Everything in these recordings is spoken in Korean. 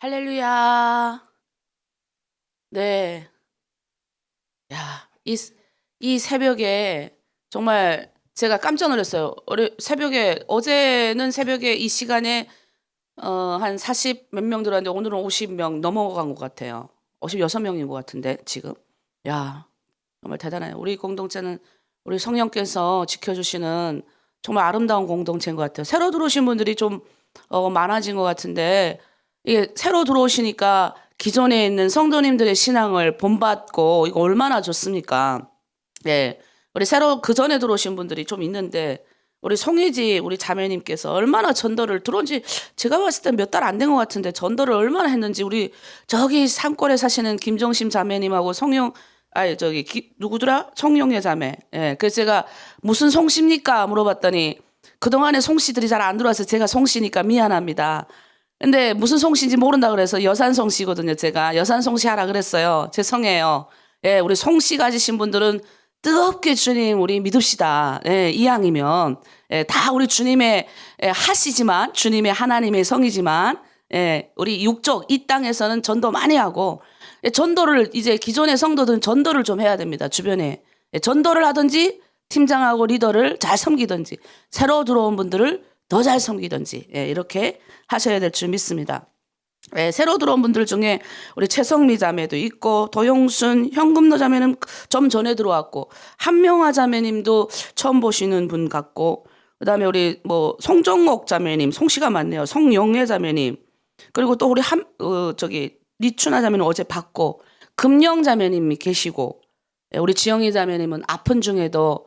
할렐루야. 네. 야, 이 새벽에 정말 제가 깜짝 놀랐어요. 어제는 새벽에 이 시간에 한 40 몇 명 들어왔는데 오늘은 50명 넘어간 것 같아요. 56명인 것 같은데 지금. 야, 정말 대단해요. 우리 공동체는 우리 성령께서 지켜주시는 정말 아름다운 공동체인 것 같아요. 새로 들어오신 분들이 좀 많아진 것 같은데 이게 새로 들어오시니까 기존에 있는 성도님들의 신앙을 본받고 이거 얼마나 좋습니까? 네. 우리 새로 그 전에 들어오신 분들이 좀 있는데 우리 송혜지 우리 자매님께서 얼마나 전도를 들어온 지 제가 봤을 땐 몇 달 안 된 것 같은데 전도를 얼마나 했는지 우리 저기 산골에 사시는 김정심 자매님하고 누구더라? 청룡예 자매. 예. 그래서 제가 무슨 송씨입니까? 물어봤더니 그동안에 송씨들이 잘 안 들어와서 제가 송씨니까 미안합니다. 근데 무슨 송씨인지 모른다 그래서 여산 송씨거든요. 제가 여산 송씨 하라 그랬어요. 죄송해요. 예, 우리 송씨 가지신 분들은 뜨겁게 주님 우리 믿읍시다. 예, 이왕이면 예, 다 우리 주님의 하시지만 주님의 하나님의 성이지만 예, 우리 육적 이 땅에서는 전도 많이 하고 전도를 이제 기존의 성도들은 전도를 좀 해야 됩니다. 주변에 전도를 하든지 팀장하고 리더를 잘 섬기든지 새로 들어온 분들을 더 잘 섬기든지 이렇게 하셔야 될 줄 믿습니다. 새로 들어온 분들 중에 우리 최성미 자매도 있고 도용순 현금너 자매는 좀 전에 들어왔고 한명화 자매님도 처음 보시는 분 같고 그다음에 우리 뭐 송정옥 자매님 송씨가 많네요. 송영애 자매님 그리고 또 우리 리춘아 자매는 어제 봤고 금영 자매님이 계시고 우리 지영이 자매님은 아픈 중에도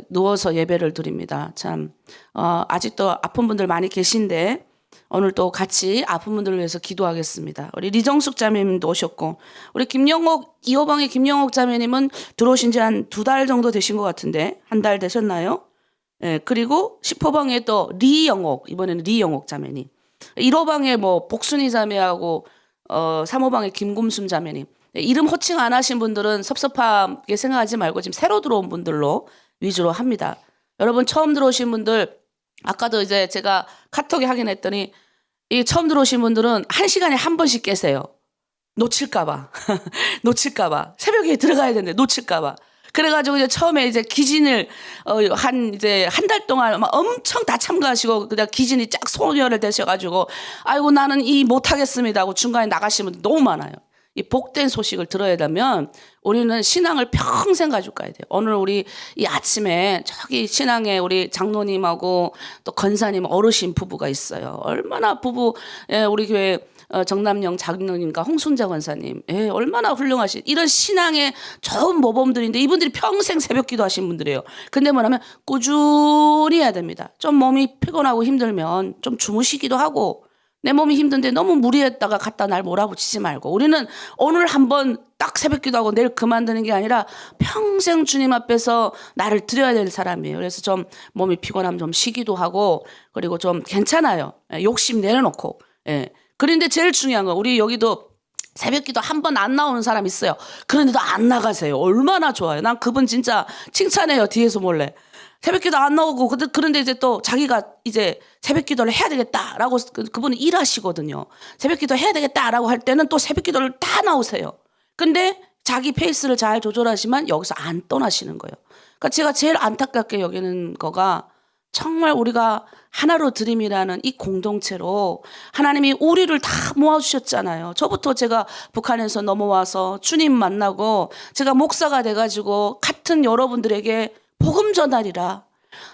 누워서 예배를 드립니다. 참 아직도 아픈 분들 많이 계신데 오늘 또 같이 아픈 분들을 위해서 기도하겠습니다. 우리 리정숙 자매님도 오셨고 우리 이호방의 김영옥 자매님은 들어오신 지 한 2달 정도 되신 것 같은데 한 달 되셨나요? 그리고 10호방에 또 이번에는 리영옥 자매님 1호방에 뭐 복순이 자매하고 3호방에 김금순 자매님 이름 호칭 안 하신 분들은 섭섭하게 생각하지 말고 지금 새로 들어온 분들로 위주로 합니다. 여러분 처음 들어오신 분들 아까도 이제 제가 카톡에 확인했더니 이 처음 들어오신 분들은 1시간에 한 번씩 깨세요. 놓칠까봐. 놓칠까봐. 새벽에 들어가야 되는데 놓칠까봐. 그래가지고 이제 처음에 이제 기진을 한 달 동안 막 엄청 다 참가하시고 그냥 기진이 쫙 소멸을 되셔가지고 아이고 나는 이 못하겠습니다 하고 중간에 나가시는 분들 너무 많아요. 이 복된 소식을 들어야 되면 우리는 신앙을 평생 가지고 가야 돼요. 오늘 우리 이 아침에 저기 신앙에 우리 장로님하고 또 권사님 어르신 부부가 있어요. 얼마나 우리 교회 정남영 장로님과 홍순자 권사님 얼마나 훌륭하신 이런 신앙의 좋은 모범들인데 이분들이 평생 새벽기도 하신 분들이에요. 근데 뭐냐면 꾸준히 해야 됩니다. 좀 몸이 피곤하고 힘들면 좀 주무시기도 하고 내 몸이 힘든데 너무 무리했다가 갖다 날 몰아붙이지 말고 우리는 오늘 한번 딱 새벽기도 하고 내일 그만두는 게 아니라 평생 주님 앞에서 나를 드려야 될 사람이에요. 그래서 좀 몸이 피곤하면 좀 쉬기도 하고 그리고 좀 괜찮아요. 욕심 내려놓고. 그런데 제일 중요한 건 우리 여기도 새벽기도 한 번 안 나오는 사람 있어요. 그런데도 안 나가세요. 얼마나 좋아요. 난 그분 진짜 칭찬해요. 뒤에서 몰래. 새벽기도 안 나오고 그런데 이제 또 자기가 이제 새벽기도를 해야 되겠다라고 그분은 일하시거든요. 새벽기도 해야 되겠다라고 할 때는 또 새벽기도를 다 나오세요. 근데 자기 페이스를 잘 조절하지만 여기서 안 떠나시는 거예요. 그러니까 제가 제일 안타깝게 여기는 거가 정말 우리가 하나로 드림이라는 이 공동체로 하나님이 우리를 다 모아주셨잖아요. 저부터 제가 북한에서 넘어와서 주님 만나고 제가 목사가 돼가지고 같은 여러분들에게 복음 전하리라.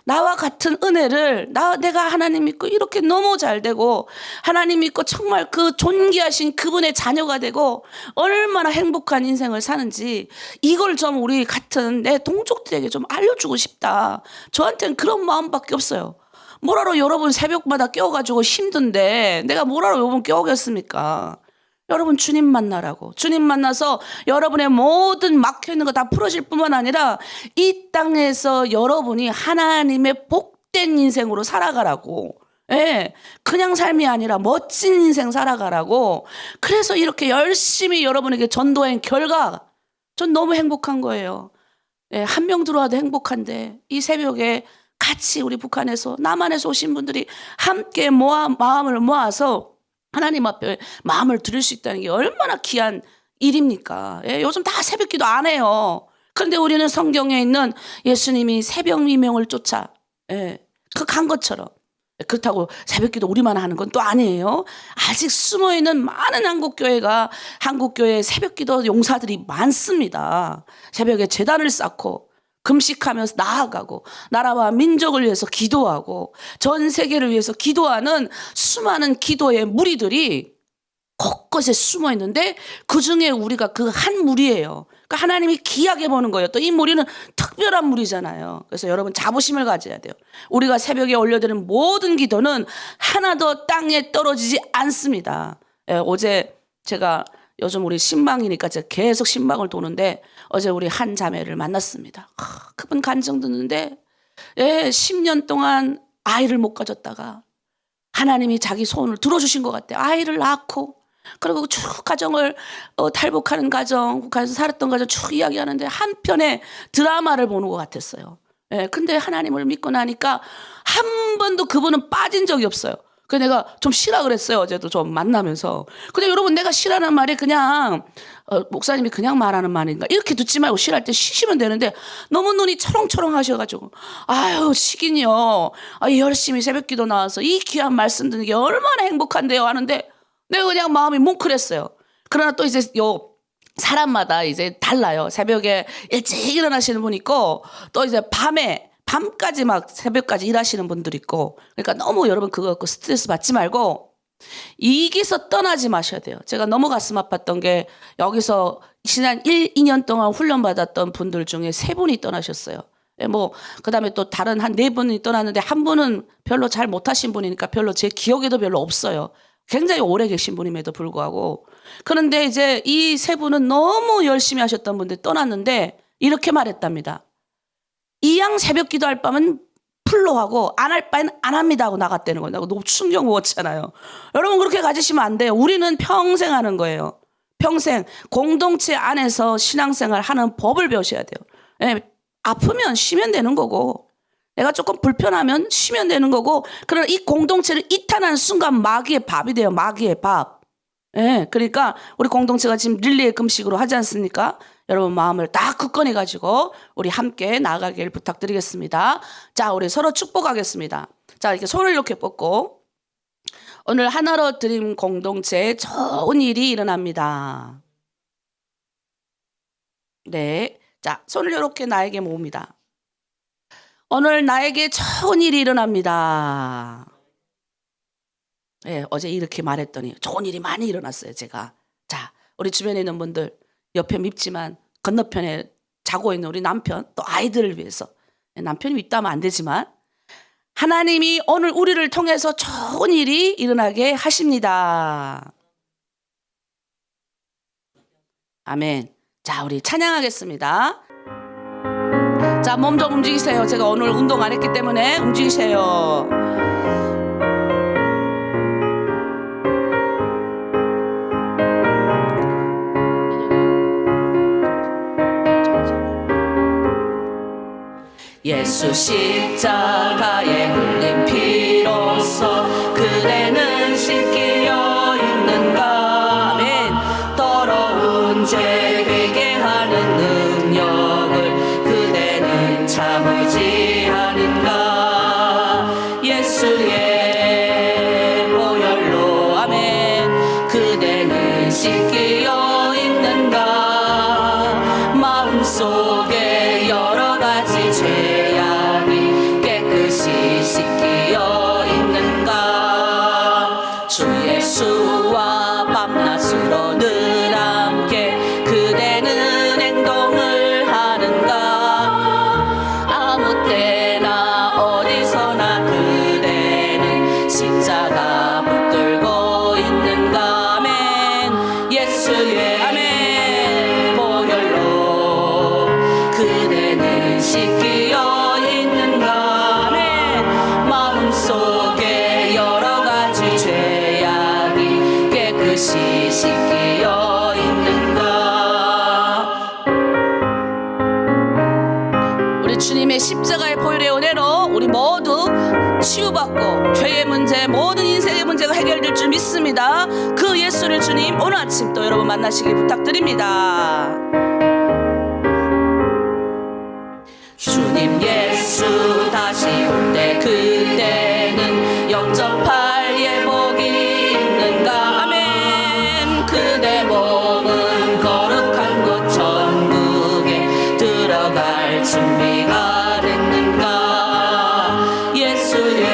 나와 같은 은혜를 내가 하나님 믿고 이렇게 너무 잘 되고 하나님 믿고 정말 그 존귀하신 그분의 자녀가 되고 얼마나 행복한 인생을 사는지 이걸 좀 우리 같은 내 동족들에게 좀 알려주고 싶다. 저한테는 그런 마음밖에 없어요. 뭐라로 여러분 새벽마다 깨워가지고 힘든데 내가 뭐라로 여러분 깨우겠습니까? 여러분 주님 만나라고. 주님 만나서 여러분의 모든 막혀있는 거 다 풀어질 뿐만 아니라 이 땅에서 여러분이 하나님의 복된 인생으로 살아가라고. 그냥 삶이 아니라 멋진 인생 살아가라고. 그래서 이렇게 열심히 여러분에게 전도한 결과 전 너무 행복한 거예요. 한 명 들어와도 행복한데 이 새벽에 같이 우리 북한에서 남한에서 오신 분들이 함께 마음을 모아서 하나님 앞에 마음을 드릴 수 있다는 게 얼마나 귀한 일입니까? 예, 요즘 다 새벽기도 안 해요. 그런데 우리는 성경에 있는 예수님이 새벽 미명을 쫓아 그 간 것처럼, 그렇다고 새벽기도 우리만 하는 건 또 아니에요. 아직 숨어있는 많은 한국교회 새벽기도 용사들이 많습니다. 새벽에 제단을 쌓고 금식하면서 나아가고 나라와 민족을 위해서 기도하고 전 세계를 위해서 기도하는 수많은 기도의 무리들이 곳곳에 숨어 있는데 그중에 우리가 그 한 무리예요. 그러니까 하나님이 귀하게 보는 거예요. 또 이 무리는 특별한 무리잖아요. 그래서 여러분 자부심을 가져야 돼요. 우리가 새벽에 올려드리는 모든 기도는 하나도 땅에 떨어지지 않습니다. 어제 제가 요즘 우리 신방이니까 제가 계속 신방을 도는데 어제 우리 한 자매를 만났습니다. 그분 간증 듣는데 10년 동안 아이를 못 가졌다가 하나님이 자기 소원을 들어주신 것 같아요. 아이를 낳고 그리고 쭉 가정을 탈북하는 가정, 북한에서 살았던 가정 쭉 이야기하는데 한편의 드라마를 보는 것 같았어요. 근데 하나님을 믿고 나니까 한 번도 그분은 빠진 적이 없어요. 그래서 내가 좀 쉬라 그랬어요. 어제도 좀 만나면서. 근데 여러분, 내가 쉬라는 말이 그냥 목사님이 그냥 말하는 말인가 이렇게 듣지 말고 쉬랄 때 쉬시면 되는데 너무 눈이 초롱초롱 하셔가지고 아유 쉬긴요. 열심히 새벽기도 나와서 이 귀한 말씀 듣는 게 얼마나 행복한데요 하는데 내가 그냥 마음이 뭉클했어요. 그러나 또 이제 사람마다 이제 달라요. 새벽에 일찍 일어나시는 분 있고 또 이제 밤까지 막 새벽까지 일하시는 분들 있고, 그러니까 너무 여러분 그거 갖고 스트레스 받지 말고 이기서 떠나지 마셔야 돼요. 제가 너무 가슴 아팠던 게 여기서 지난 2년 동안 훈련받았던 분들 중에 3분이 떠나셨어요. 그다음에 또 다른 한 4분이 떠났는데 한 분은 별로 잘 못하신 분이니까 별로 제 기억에도 별로 없어요. 굉장히 오래 계신 분임에도 불구하고. 그런데 이제 이 3분은 너무 열심히 하셨던 분들이 떠났는데 이렇게 말했답니다. 이양 새벽 기도할 밤은 풀로 하고 안 할 바엔 안 합니다 하고 나갔다는 거예요. 너무 충격 먹었잖아요. 여러분 그렇게 가지시면 안 돼요. 우리는 평생 하는 거예요. 평생 공동체 안에서 신앙생활 하는 법을 배우셔야 돼요. 아프면 쉬면 되는 거고 내가 조금 불편하면 쉬면 되는 거고, 그러나 이 공동체를 이탈하는 순간 마귀의 밥이 돼요. 마귀의 밥. 그러니까 우리 공동체가 지금 릴레이 금식으로 하지 않습니까? 여러분 마음을 딱 굳건히 가지고 우리 함께 나아가길 부탁드리겠습니다. 자, 우리 서로 축복하겠습니다. 자, 이렇게 손을 이렇게 뻗고 오늘 하나로 드림 공동체에 좋은 일이 일어납니다. 네, 자, 손을 이렇게 나에게 모읍니다. 오늘 나에게 좋은 일이 일어납니다. 어제 이렇게 말했더니 좋은 일이 많이 일어났어요, 제가. 자, 우리 주변에 있는 분들, 옆에 밉지만 건너편에 자고 있는 우리 남편, 또 아이들을 위해서. 남편이 밉다면 안 되지만 하나님이 오늘 우리를 통해서 좋은 일이 일어나게 하십니다. 아멘. 자, 우리 찬양하겠습니다. 자, 몸 좀 움직이세요. 제가 오늘 운동 안 했기 때문에 움직이세요. 예수 십자가에 흘린 피로써 그대는 씻기어 있는가. 아멘. 더러운 죄 회개하는 능력을 그대는 참을지 하는가. 예수의 보혈로 아멘. 그대는 씻기어 있는가. 마음속에 여러 가지 죄악이 깨끗이 씻기어 있는가. 주 예수와 밤낮으로 늘 함께 그대는 행동을 하는가. 아무 때나 어디서나 그대는 십자가 붙들고 있는가. 아멘. 예수의 아멘 보혈로 그대는 씻기어 있는가. 아멘. 마음속에 여러 가지 죄악이 깨끗이 씻기어 있는가. 우리 주님의 십자가의 보혈의 은혜로 우리 모두 치유받고 죄의 문제, 모든 인생의 문제가 해결될 줄 믿습니다. 믿습니다. 그 예수를 주님 오늘 아침 또 여러분 만나시길 부탁드립니다. 주님 예수 다시 올 때 그때는 영접할 예복이 있는가. 아멘. 그대 몸은 거룩한 곳 천국에 들어갈 준비가 됐는가. 예수의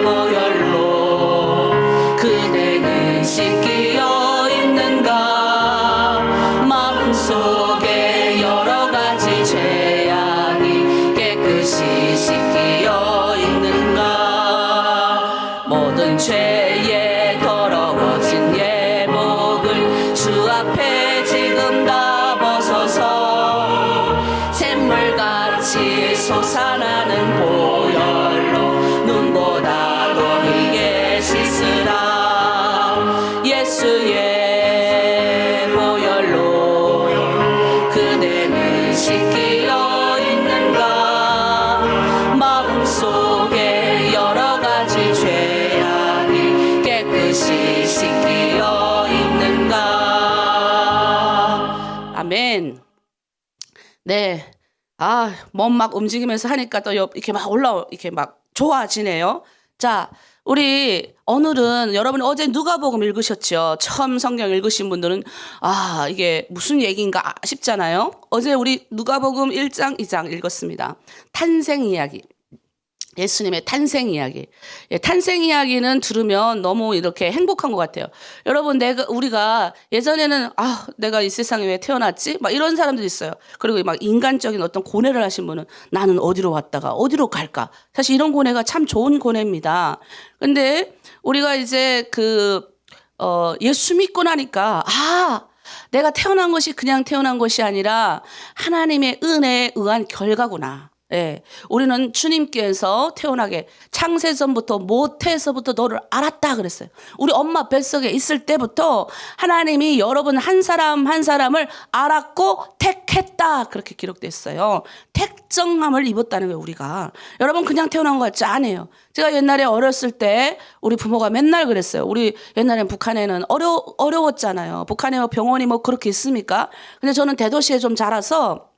보혈로 그대는 씻기어 있는가. 마음속에 여러 가지 죄악이 깨끗이 씻기어 있는가. 모든 죄에 더러워진 예복을 주 앞에 지금 다 벗어서 샘물같이 솟아나는 보혈로 눈보다 더 희게 씻으라. 예수의 보혈로 그대는 씻기어 있는가. 마음속에 여러 가지 죄악이 깨끗이 씻기어 있는가. 아멘. 네. 몸 막 움직이면서 하니까 또 이렇게 막 이렇게 막 좋아지네요. 자, 우리 오늘은 여러분 어제 누가복음 읽으셨죠? 처음 성경 읽으신 분들은 이게 무슨 얘기인가 싶잖아요. 어제 우리 누가복음 1장, 2장 읽었습니다. 탄생 이야기. 예수님의 탄생 이야기. 탄생 이야기는 들으면 너무 이렇게 행복한 것 같아요. 여러분, 우리가 예전에는 내가 이 세상에 왜 태어났지? 막 이런 사람들이 있어요. 그리고 막 인간적인 어떤 고뇌를 하신 분은 나는 어디로 왔다가 어디로 갈까? 사실 이런 고뇌가 참 좋은 고뇌입니다. 근데 우리가 이제 예수 믿고 나니까 내가 태어난 것이 그냥 태어난 것이 아니라 하나님의 은혜에 의한 결과구나. 예, 우리는 주님께서 태어나게 창세전부터 모태에서부터 너를 알았다 그랬어요. 우리 엄마 뱃속에 있을 때부터 하나님이 여러분 한 사람 한 사람을 알았고 택했다 그렇게 기록됐어요. 택정함을 입었다는 거예요. 우리가 여러분 그냥 태어난 것 같지 않아요. 제가 옛날에 어렸을 때 우리 부모가 맨날 그랬어요. 우리 옛날엔 북한에는 어려웠잖아요. 북한에 병원이 뭐 그렇게 있습니까? 근데 저는 대도시에 좀 자라서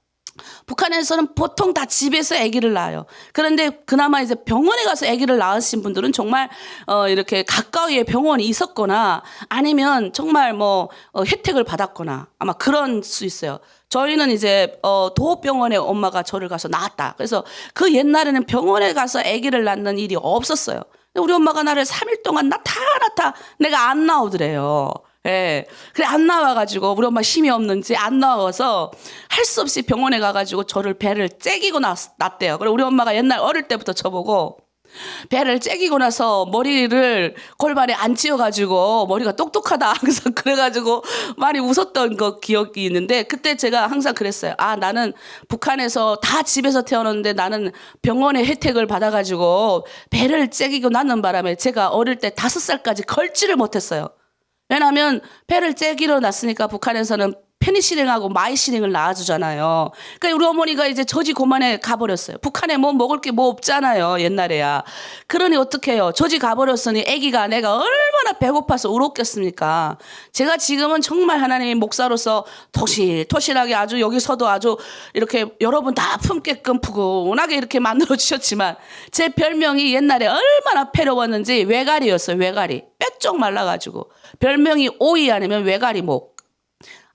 북한에서는 보통 다 집에서 아기를 낳아요. 그런데 그나마 이제 병원에 가서 아기를 낳으신 분들은 정말 이렇게 가까이에 병원이 있었거나 아니면 정말 혜택을 받았거나 아마 그런 수 있어요. 저희는 이제 도읍병원에 엄마가 저를 가서 낳았다. 그래서 그 옛날에는 병원에 가서 아기를 낳는 일이 없었어요. 우리 엄마가 나를 3일 동안 나타 내가 안 나오더래요. 예. 그래, 안 나와가지고, 우리 엄마 힘이 없는지 안 나와서 할 수 없이 병원에 가가지고 저를 배를 째기고 났대요. 그래, 우리 엄마가 옛날 어릴 때부터 저보고 배를 째기고 나서 머리를 골반에 안 찧어가지고 머리가 똑똑하다. 그래가지고 많이 웃었던 거 기억이 있는데 그때 제가 항상 그랬어요. 나는 북한에서 다 집에서 태어났는데 나는 병원의 혜택을 받아가지고 배를 째기고 낳는 바람에 제가 어릴 때 5살까지 걸지를 못했어요. 왜냐하면 배를 째기로 났으니까 북한에서는 페니실린하고 마이실린을 낳아주잖아요. 그러니까 우리 어머니가 이제 저지고만에 가버렸어요. 북한에 뭐 먹을 게 뭐 없잖아요. 옛날에야. 그러니 어떡해요. 저지 가버렸으니 아기가 내가 얼마나 배고파서 울었겠습니까. 제가 지금은 정말 하나님의 목사로서 토실토실하게 아주 여기서도 아주 이렇게 여러분 다 품게끔 푸근하게 이렇게 만들어주셨지만 제 별명이 옛날에 얼마나 패러웠는지 외가리였어요. 외가리. 뼈쪽 말라가지고. 별명이 오이 아니면 외가리목.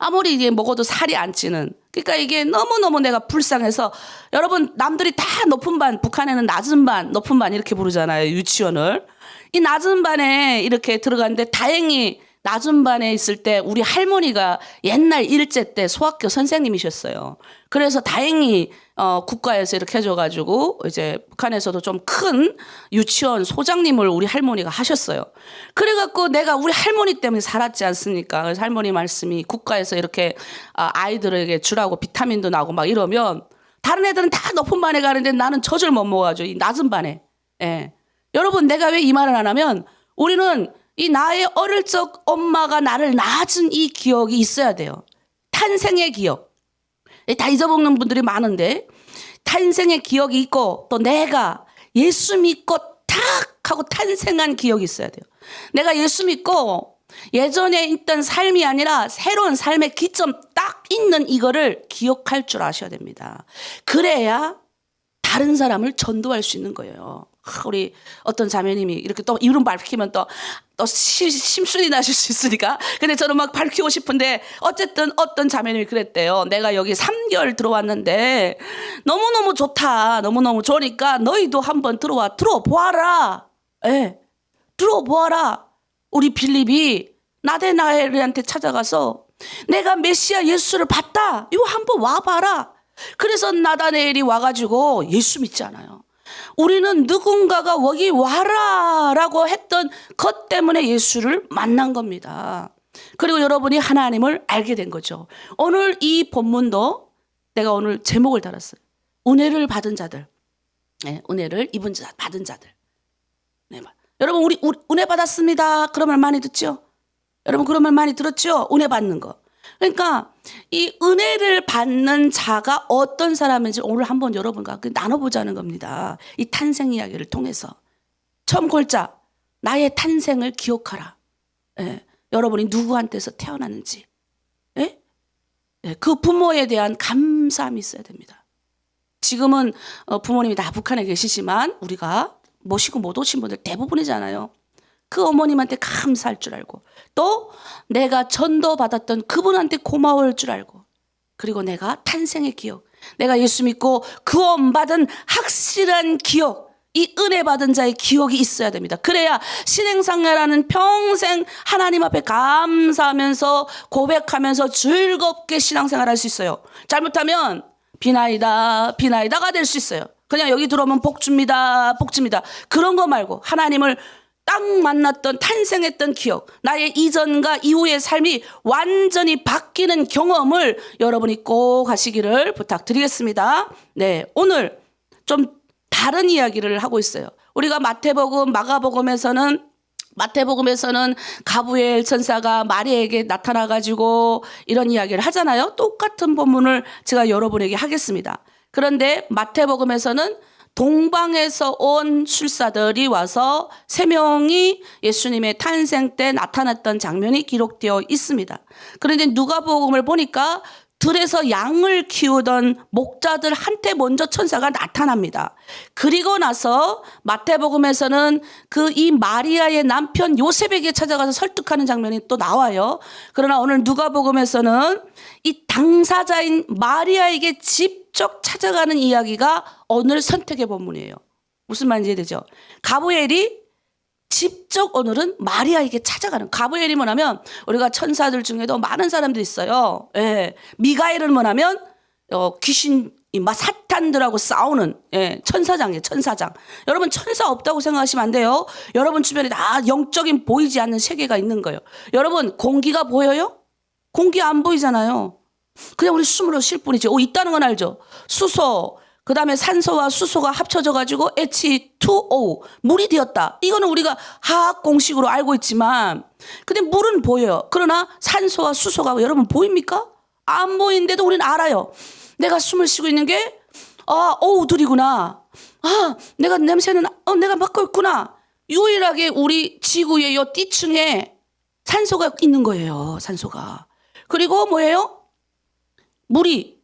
아무리 이게 먹어도 살이 안 찌는. 그러니까 이게 너무너무 내가 불쌍해서 여러분 남들이 다 높은 반, 북한에는 낮은 반, 높은 반 이렇게 부르잖아요. 유치원을. 이 낮은 반에 이렇게 들어갔는데 다행히 낮은 반에 있을 때 우리 할머니가 옛날 일제 때 소학교 선생님이셨어요. 그래서 다행히 국가에서 이렇게 해줘가지고 이제 북한에서도 좀 큰 유치원 소장님을 우리 할머니가 하셨어요. 그래갖고 내가 우리 할머니 때문에 살았지 않습니까? 그래서 할머니 말씀이 국가에서 이렇게 아이들에게 주라고 비타민도 나고 막 이러면 다른 애들은 다 높은 반에 가는데 나는 젖을 못 먹어가지고 이 낮은 반에. 예. 여러분 내가 왜 이 말을 안 하면 우리는 이 나의 어릴 적 엄마가 나를 낳아준 이 기억이 있어야 돼요. 탄생의 기억. 다 잊어먹는 분들이 많은데 탄생의 기억이 있고 또 내가 예수 믿고 탁 기억하고 탄생한 기억이 있어야 돼요. 내가 예수 믿고 예전에 있던 삶이 아니라 새로운 삶의 기점 딱 있는 이거를 기억할 줄 아셔야 됩니다. 그래야 다른 사람을 전도할 수 있는 거예요. 우리 어떤 자매님이 이렇게 또 이름 밝히면 또 심술이 나실 수 있으니까. 근데 저는 막 밝히고 싶은데 어쨌든 어떤 자매님이 그랬대요. 내가 여기 3개월 들어왔는데 너무너무 좋다. 너무너무 좋으니까 너희도 한번 들어보아라. 예. 들어보아라. 우리 빌립이 나데나엘한테 찾아가서 내가 메시아 예수를 봤다. 이거 한번 와봐라. 그래서 나다나엘이 와가지고 예수 믿지 않아요. 우리는 누군가가 여기 와라 라고 했던 것 때문에 예수를 만난 겁니다. 그리고 여러분이 하나님을 알게 된 거죠. 오늘 이 본문도 내가 오늘 제목을 달았어요. 은혜를 받은 자들. 네, 은혜를 받은 자들. 네, 여러분 우리 은혜 받았습니다. 그런 말 많이 듣죠? 여러분 그런 말 많이 들었죠? 은혜 받는 거. 그러니까 이 은혜를 받는 자가 어떤 사람인지 오늘 한번 여러분과 나눠보자는 겁니다. 이 탄생 이야기를 통해서. 처음 골자, 나의 탄생을 기억하라. 예, 여러분이 누구한테서 태어났는지. 예? 예, 그 부모에 대한 감사함이 있어야 됩니다. 지금은 부모님이 다 북한에 계시지만 우리가 모시고 못 오신 분들 대부분이잖아요. 그 어머님한테 감사할 줄 알고 또 내가 전도받았던 그분한테 고마울 줄 알고 그리고 내가 탄생의 기억, 내가 예수 믿고 구원받은 확실한 기억, 이 은혜 받은 자의 기억이 있어야 됩니다. 그래야 신행상례라는 평생 하나님 앞에 감사하면서 고백하면서 즐겁게 신앙생활할 수 있어요. 잘못하면 비나이다가 될 수 있어요. 그냥 여기 들어오면 복줍니다. 그런 거 말고 하나님을 딱 만났던 탄생했던 기억, 나의 이전과 이후의 삶이 완전히 바뀌는 경험을 여러분이 꼭 하시기를 부탁드리겠습니다. 네, 오늘 좀 다른 이야기를 하고 있어요. 우리가 마태복음, 마태복음에서는 가브리엘 천사가 마리아에게 나타나가지고 이런 이야기를 하잖아요. 똑같은 본문을 제가 여러분에게 하겠습니다. 그런데 마태복음에서는 동방에서 온 술사들이 와서 3명이 예수님의 탄생 때 나타났던 장면이 기록되어 있습니다. 그런데 누가복음을 보니까 들에서 양을 키우던 목자들한테 먼저 천사가 나타납니다. 그리고 나서 마태복음에서는 이 마리아의 남편 요셉에게 찾아가서 설득하는 장면이 또 나와요. 그러나 오늘 누가복음에서는 이 당사자인 마리아에게 직접 찾아가는 이야기가 오늘 선택의 본문이에요. 무슨 말인지 이해되죠? 가브리엘이 직접 오늘은 마리아에게 찾아가는. 가브리엘이 뭐냐면 우리가 천사들 중에도 많은 사람들이 있어요. 예. 미가엘은 뭐냐면 귀신 사탄들하고 싸우는 천사장이에요. 천사장. 여러분 천사 없다고 생각하시면 안 돼요. 여러분 주변에 다 영적인 보이지 않는 세계가 있는 거예요. 여러분 공기가 보여요? 공기 안 보이잖아요. 그냥 우리 숨으로 쉴 뿐이지. 있다는 건 알죠? 수소, 그 다음에 산소와 수소가 합쳐져가지고 H2O, 물이 되었다. 이거는 우리가 화학 공식으로 알고 있지만, 근데 물은 보여요. 그러나 산소와 수소가 여러분 보입니까? 안 보이는데도 우리는 알아요. 내가 숨을 쉬고 있는 게, 오우들이구나. 내가 냄새는, 내가 맡고 있구나. 유일하게 우리 지구의 요 띠층에 산소가 있는 거예요. 산소가. 그리고 뭐예요? 물이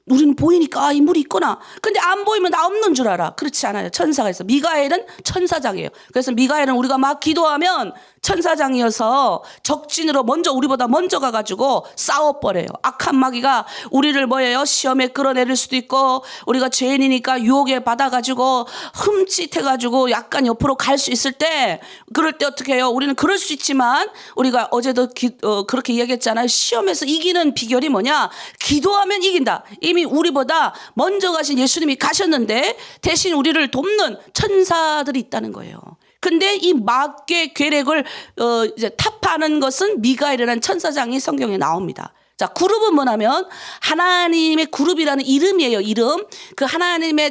우리는 보이니까 이 물이 있구나. 근데 안 보이면 나 없는 줄 알아. 그렇지 않아요. 천사가 있어. 미가엘은 천사장이에요. 그래서 미가엘은 우리가 막 기도하면 천사장이어서 적진으로 우리보다 먼저 가가지고 싸워버려요. 악한 마귀가 우리를 시험에 끌어내릴 수도 있고 우리가 죄인이니까 유혹에 받아가지고 흠칫해가지고 약간 옆으로 갈 수 있을 때 그럴 때 어떻게 해요? 우리는 그럴 수 있지만 우리가 어제도 그렇게 이야기했잖아요. 시험에서 이기는 비결이 뭐냐? 기도하면 이긴다. 이미 우리보다 먼저 가신 예수님이 가셨는데 대신 우리를 돕는 천사들이 있다는 거예요. 근데 이 마귀의 계략을 이제 타파하는 것은 미가엘이라는 천사장이 성경에 나옵니다. 자, 그룹은 뭐냐면 하나님의 그룹이라는 이름이에요. 이름. 그 하나님의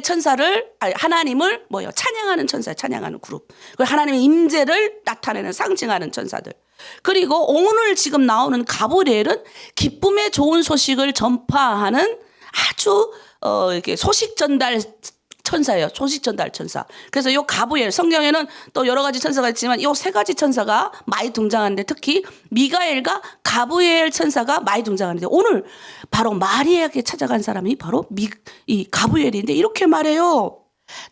하나님을 찬양하는 천사예요. 찬양하는 그룹. 그리고 하나님의 임재를 나타내는 상징하는 천사들. 그리고 오늘 지금 나오는 가브리엘은 기쁨의 좋은 소식을 전파하는 아주 이렇게 소식 전달 천사예요. 소식 전달 천사. 그래서 요 가브리엘, 성경에는 또 여러 가지 천사가 있지만 요 세 가지 천사가 많이 등장하는데, 특히 미가엘과 가브리엘 천사가 많이 등장하는데, 오늘 바로 마리아에게 찾아간 사람이 바로 이 가브리엘인데 이렇게 말해요.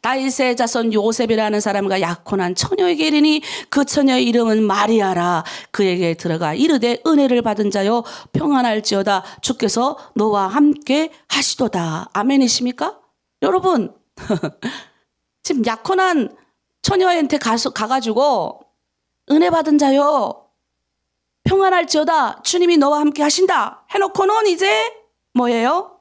다윗의 자손 요셉이라는 사람과 약혼한 처녀에게 이르니 그 처녀의 이름은 마리아라. 그에게 들어가 이르되 은혜를 받은 자여 평안할지어다. 주께서 너와 함께 하시도다. 아멘이십니까? 여러분, 지금 약혼한 처녀한테 가가지고 은혜 받은 자여 평안할지어다. 주님이 너와 함께 하신다. 해놓고는 이제 뭐예요?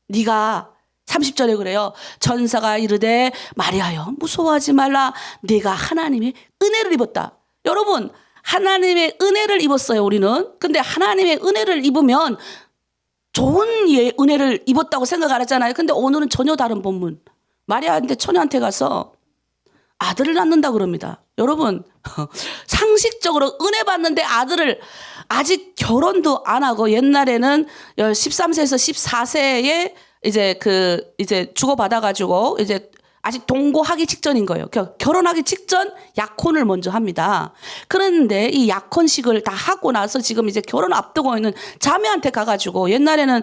네가 30절에 그래요. 전사가 이르되 마리아여 무서워하지 말라. 네가 하나님의 은혜를 입었다. 여러분, 하나님의 은혜를 입었어요, 우리는. 근데 하나님의 은혜를 입으면 좋은 은혜를 입었다고 생각 안 했잖아요. 근데 오늘은 전혀 다른 본문. 마리아한테 처녀한테 가서 아들을 낳는다 그럽니다. 여러분, 상식적으로 은혜 받는데 아들을 아직 결혼도 안 하고, 옛날에는 13세에서 14세에 이제 주고받아가지고 이제 아직 동거하기 직전인 거예요. 결혼하기 직전 약혼을 먼저 합니다. 그런데 이 약혼식을 다 하고 나서 지금 이제 결혼 앞두고 있는 자매한테 가가지고, 옛날에는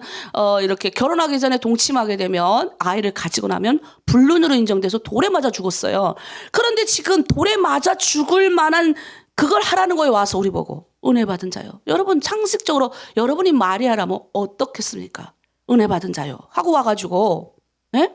이렇게 결혼하기 전에 동침하게 되면 아이를 가지고 나면 불륜으로 인정돼서 돌에 맞아 죽었어요. 그런데 지금 돌에 맞아 죽을 만한 그걸 하라는 거예요. 와서 우리 보고 은혜 받은 자요. 여러분, 상식적으로 여러분이 마리아라면 어떻겠습니까? 은혜 받은 자요 하고 와가지고, 예?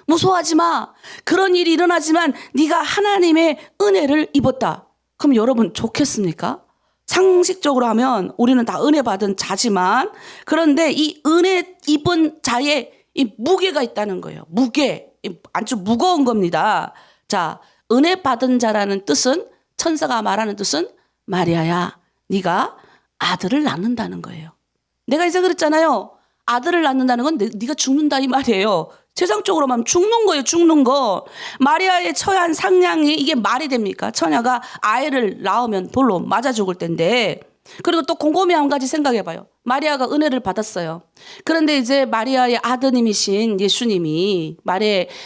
무서워하지 마. 그런 일이 일어나지만 네가 하나님의 은혜를 입었다. 그럼 여러분 좋겠습니까? 상식적으로 하면 우리는 다 은혜 받은 자지만, 그런데 이 은혜 입은 자의 이 무게가 있다는 거예요. 무게. 아주 무거운 겁니다. 자, 은혜 받은 자라는 뜻은, 천사가 말하는 뜻은 마리아야, 네가 아들을 낳는다는 거예요. 내가 이제 그랬잖아요. 아들을 낳는다는 건 네가 죽는다 이 말이에요. 세상적으로 말하면 죽는 거예요. 죽는 거. 마리아의 처한 상냥이 이게 말이 됩니까? 처녀가 아이를 낳으면 돌로 맞아 죽을 텐데. 그리고 또 곰곰이 한 가지 생각해 봐요. 마리아가 은혜를 받았어요. 그런데 이제 마리아의 아드님이신 예수님이,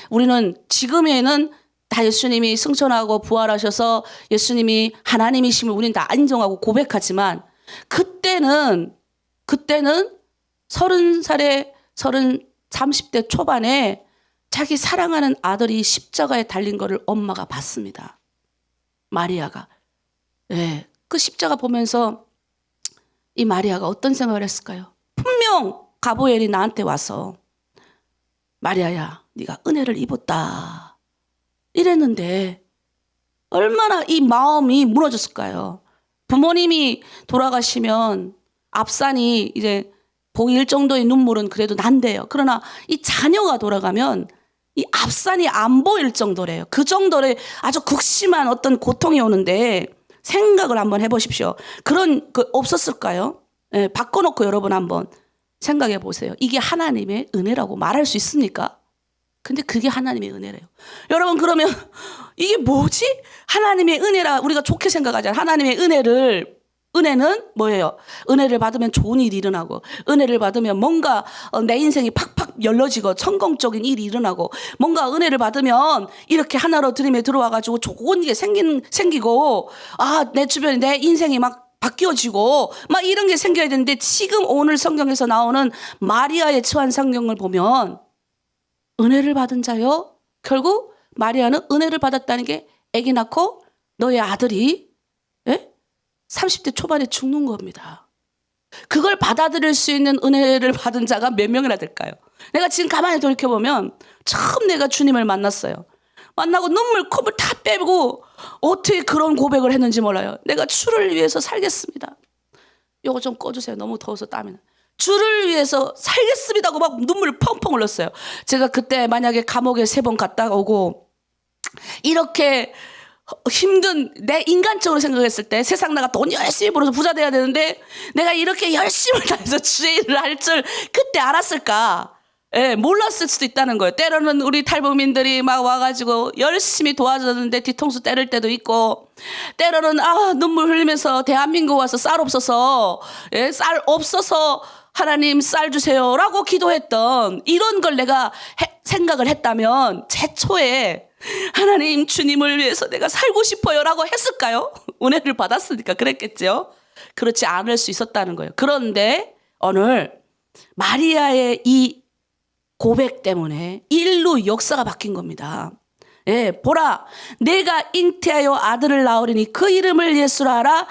우리는 지금에는 다 예수님이 승천하고 부활하셔서 예수님이 하나님이심을 우리는 다 인정하고 고백하지만, 그때는 30살에 30대 초반에 자기 사랑하는 아들이 십자가에 달린 거를 엄마가 봤습니다. 마리아가. 네, 그 십자가 보면서 이 마리아가 어떤 생각을 했을까요? 분명 가브리엘이 나한테 와서 마리아야, 네가 은혜를 입었다 이랬는데 얼마나 이 마음이 무너졌을까요? 부모님이 돌아가시면 앞산이 이제 보일 정도의 눈물은 그래도 난대요. 그러나 이 자녀가 돌아가면 이 앞산이 안 보일 정도래요. 그 정도의 아주 극심한 어떤 고통이 오는데, 생각을 한번 해보십시오. 그런 없었을까요? 예, 바꿔놓고 여러분 한번 생각해 보세요. 이게 하나님의 은혜라고 말할 수 있습니까? 근데 그게 하나님의 은혜래요. 여러분, 그러면 이게 뭐지? 하나님의 은혜라 우리가 좋게 생각하잖아요. 하나님의 은혜는 뭐예요? 은혜를 받으면 좋은 일이 일어나고, 은혜를 받으면 뭔가 내 인생이 팍팍 열려지고 성공적인 일이 일어나고, 뭔가 은혜를 받으면 이렇게 하나로 드림에 들어와가지고 좋은 게 생기고, 내 주변에 내 인생이 막 바뀌어지고 막 이런 게 생겨야 되는데, 지금 오늘 성경에서 나오는 마리아의 처한 성경을 보면 은혜를 받은 자요, 결국 마리아는 은혜를 받았다는 게 아기 낳고 너의 아들이 30대 초반에 죽는 겁니다. 그걸 받아들일 수 있는 은혜를 받은 자가 몇 명이나 될까요? 내가 지금 가만히 돌이켜보면 처음 내가 주님을 만났어요. 만나고 눈물 콧물 다 빼고 어떻게 그런 고백을 했는지 몰라요. 내가 주를 위해서 살겠습니다. 요거 좀 꺼주세요. 너무 더워서 땀이 나. 주를 위해서 살겠습니다 하고 막 눈물 펑펑 흘렸어요. 제가 그때 만약에 감옥에 3번 갔다 오고 이렇게 힘든, 내 인간적으로 생각했을 때 세상 나가 돈 열심히 벌어서 부자 돼야 되는데 내가 이렇게 열심을 다해서 주의 일을 할 줄 그때 알았을까? 예, 몰랐을 수도 있다는 거예요. 때로는 우리 탈북민들이 막 와가지고 열심히 도와줬는데 뒤통수 때릴 때도 있고, 때로는 눈물 흘리면서 대한민국 와서 쌀 없어서 하나님 쌀 주세요라고 기도했던, 이런 걸 내가 생각을 했다면 최초에 하나님 주님을 위해서 내가 살고 싶어요라고 했을까요? 은혜를 받았으니까 그랬겠죠. 그렇지 않을 수 있었다는 거예요. 그런데 오늘 마리아의 이 고백 때문에 인류 역사가 바뀐 겁니다. 예, 보라, 내가 잉태하여 아들을 낳으리니 그 이름을 예수라 하라.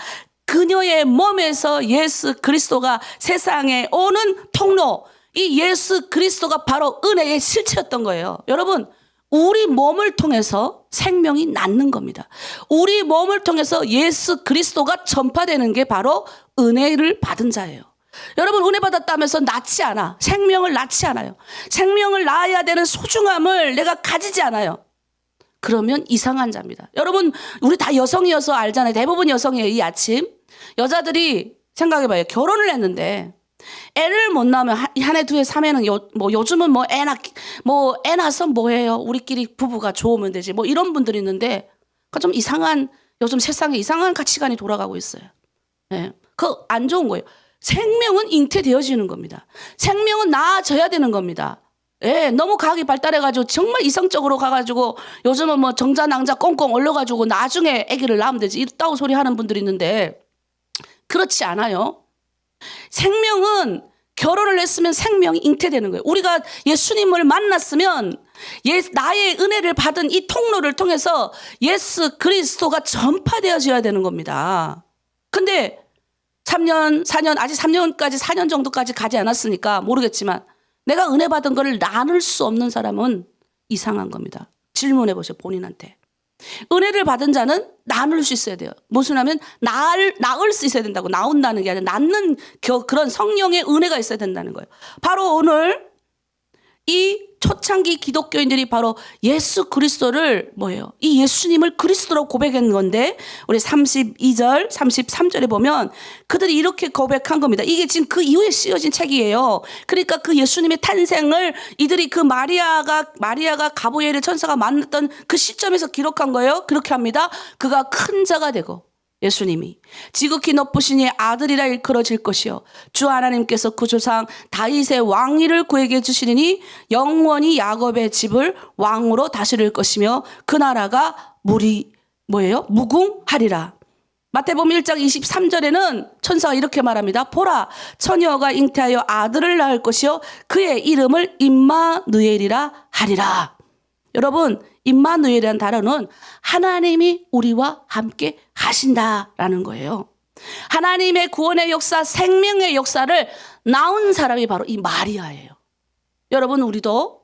그녀의 몸에서 예수 그리스도가 세상에 오는 통로, 이 예수 그리스도가 바로 은혜의 실체였던 거예요. 여러분, 우리 몸을 통해서 생명이 낳는 겁니다. 우리 몸을 통해서 예수 그리스도가 전파되는 게 바로 은혜를 받은 자예요. 여러분, 은혜 받았다면서 낳지 않아. 생명을 낳지 않아요. 생명을 낳아야 되는 소중함을 내가 가지지 않아요. 그러면 이상한 자입니다. 여러분, 우리 다 여성이어서 알잖아요. 대부분 여성이에요. 이 아침 여자들이 생각해봐요. 결혼을 했는데 애를 못 낳으면 한 해, 두 해, 3해는 요즘은 애 낳아서 뭐해요? 우리끼리 부부가 좋으면 되지. 뭐 이런 분들이 있는데 좀 이상한, 요즘 세상에 이상한 가치관이 돌아가고 있어요. 예. 그거 안 좋은 거예요. 생명은 잉태되어지는 겁니다. 생명은 낳아져야 되는 겁니다. 예, 너무 과학이 발달해가지고 정말 이성적으로 가가지고 요즘은 뭐 정자 낭자 꽁꽁 얼려가지고 나중에 아기를 낳으면 되지 이따고 소리 하는 분들이 있는데 그렇지 않아요. 생명은 결혼을 했으면 생명이 잉태되는 거예요. 우리가 예수님을 만났으면 나의 은혜를 받은 이 통로를 통해서 예수 그리스도가 전파되어져야 되는 겁니다. 근데 3년, 4년, 아직 3년까지 4년 정도까지 가지 않았으니까 모르겠지만 내가 은혜 받은 거를 나눌 수 없는 사람은 이상한 겁니다. 질문해 보세요, 본인한테. 은혜를 받은 자는 나눌 수 있어야 돼요. 무슨 하면 낳을 수 있어야 된다고. 나온다는 게 아니라 낳는 그런 성령의 은혜가 있어야 된다는 거예요. 바로 오늘 이 초창기 기독교인들이 바로 예수 그리스도를 뭐예요? 이 예수님을 그리스도로 고백한 건데 우리 32절, 33절에 보면 그들이 이렇게 고백한 겁니다. 이게 지금 그 이후에 쓰여진 책이에요. 그러니까 그 예수님의 탄생을 이들이 그 마리아가 가브리엘의 천사가 만났던 그 시점에서 기록한 거예요. 그렇게 합니다. 그가 큰 자가 되고 예수님이 지극히 높으시니 아들이라 일컬어질 것이요 주 하나님께서 그 조상 다윗의 왕위를 그에게 주시리니 영원히 야곱의 집을 왕으로 다스릴 것이며 그 나라가 무궁하리라. 마태복음 1장 23절에는 천사가 이렇게 말합니다. 보라, 처녀가 잉태하여 아들을 낳을 것이요 그의 이름을 임마누엘이라 하리라. 여러분, 임마누엘이라는 단어는 하나님이 우리와 함께 하신다라는 거예요. 하나님의 구원의 역사, 생명의 역사를 낳은 사람이 바로 이 마리아예요. 여러분, 우리도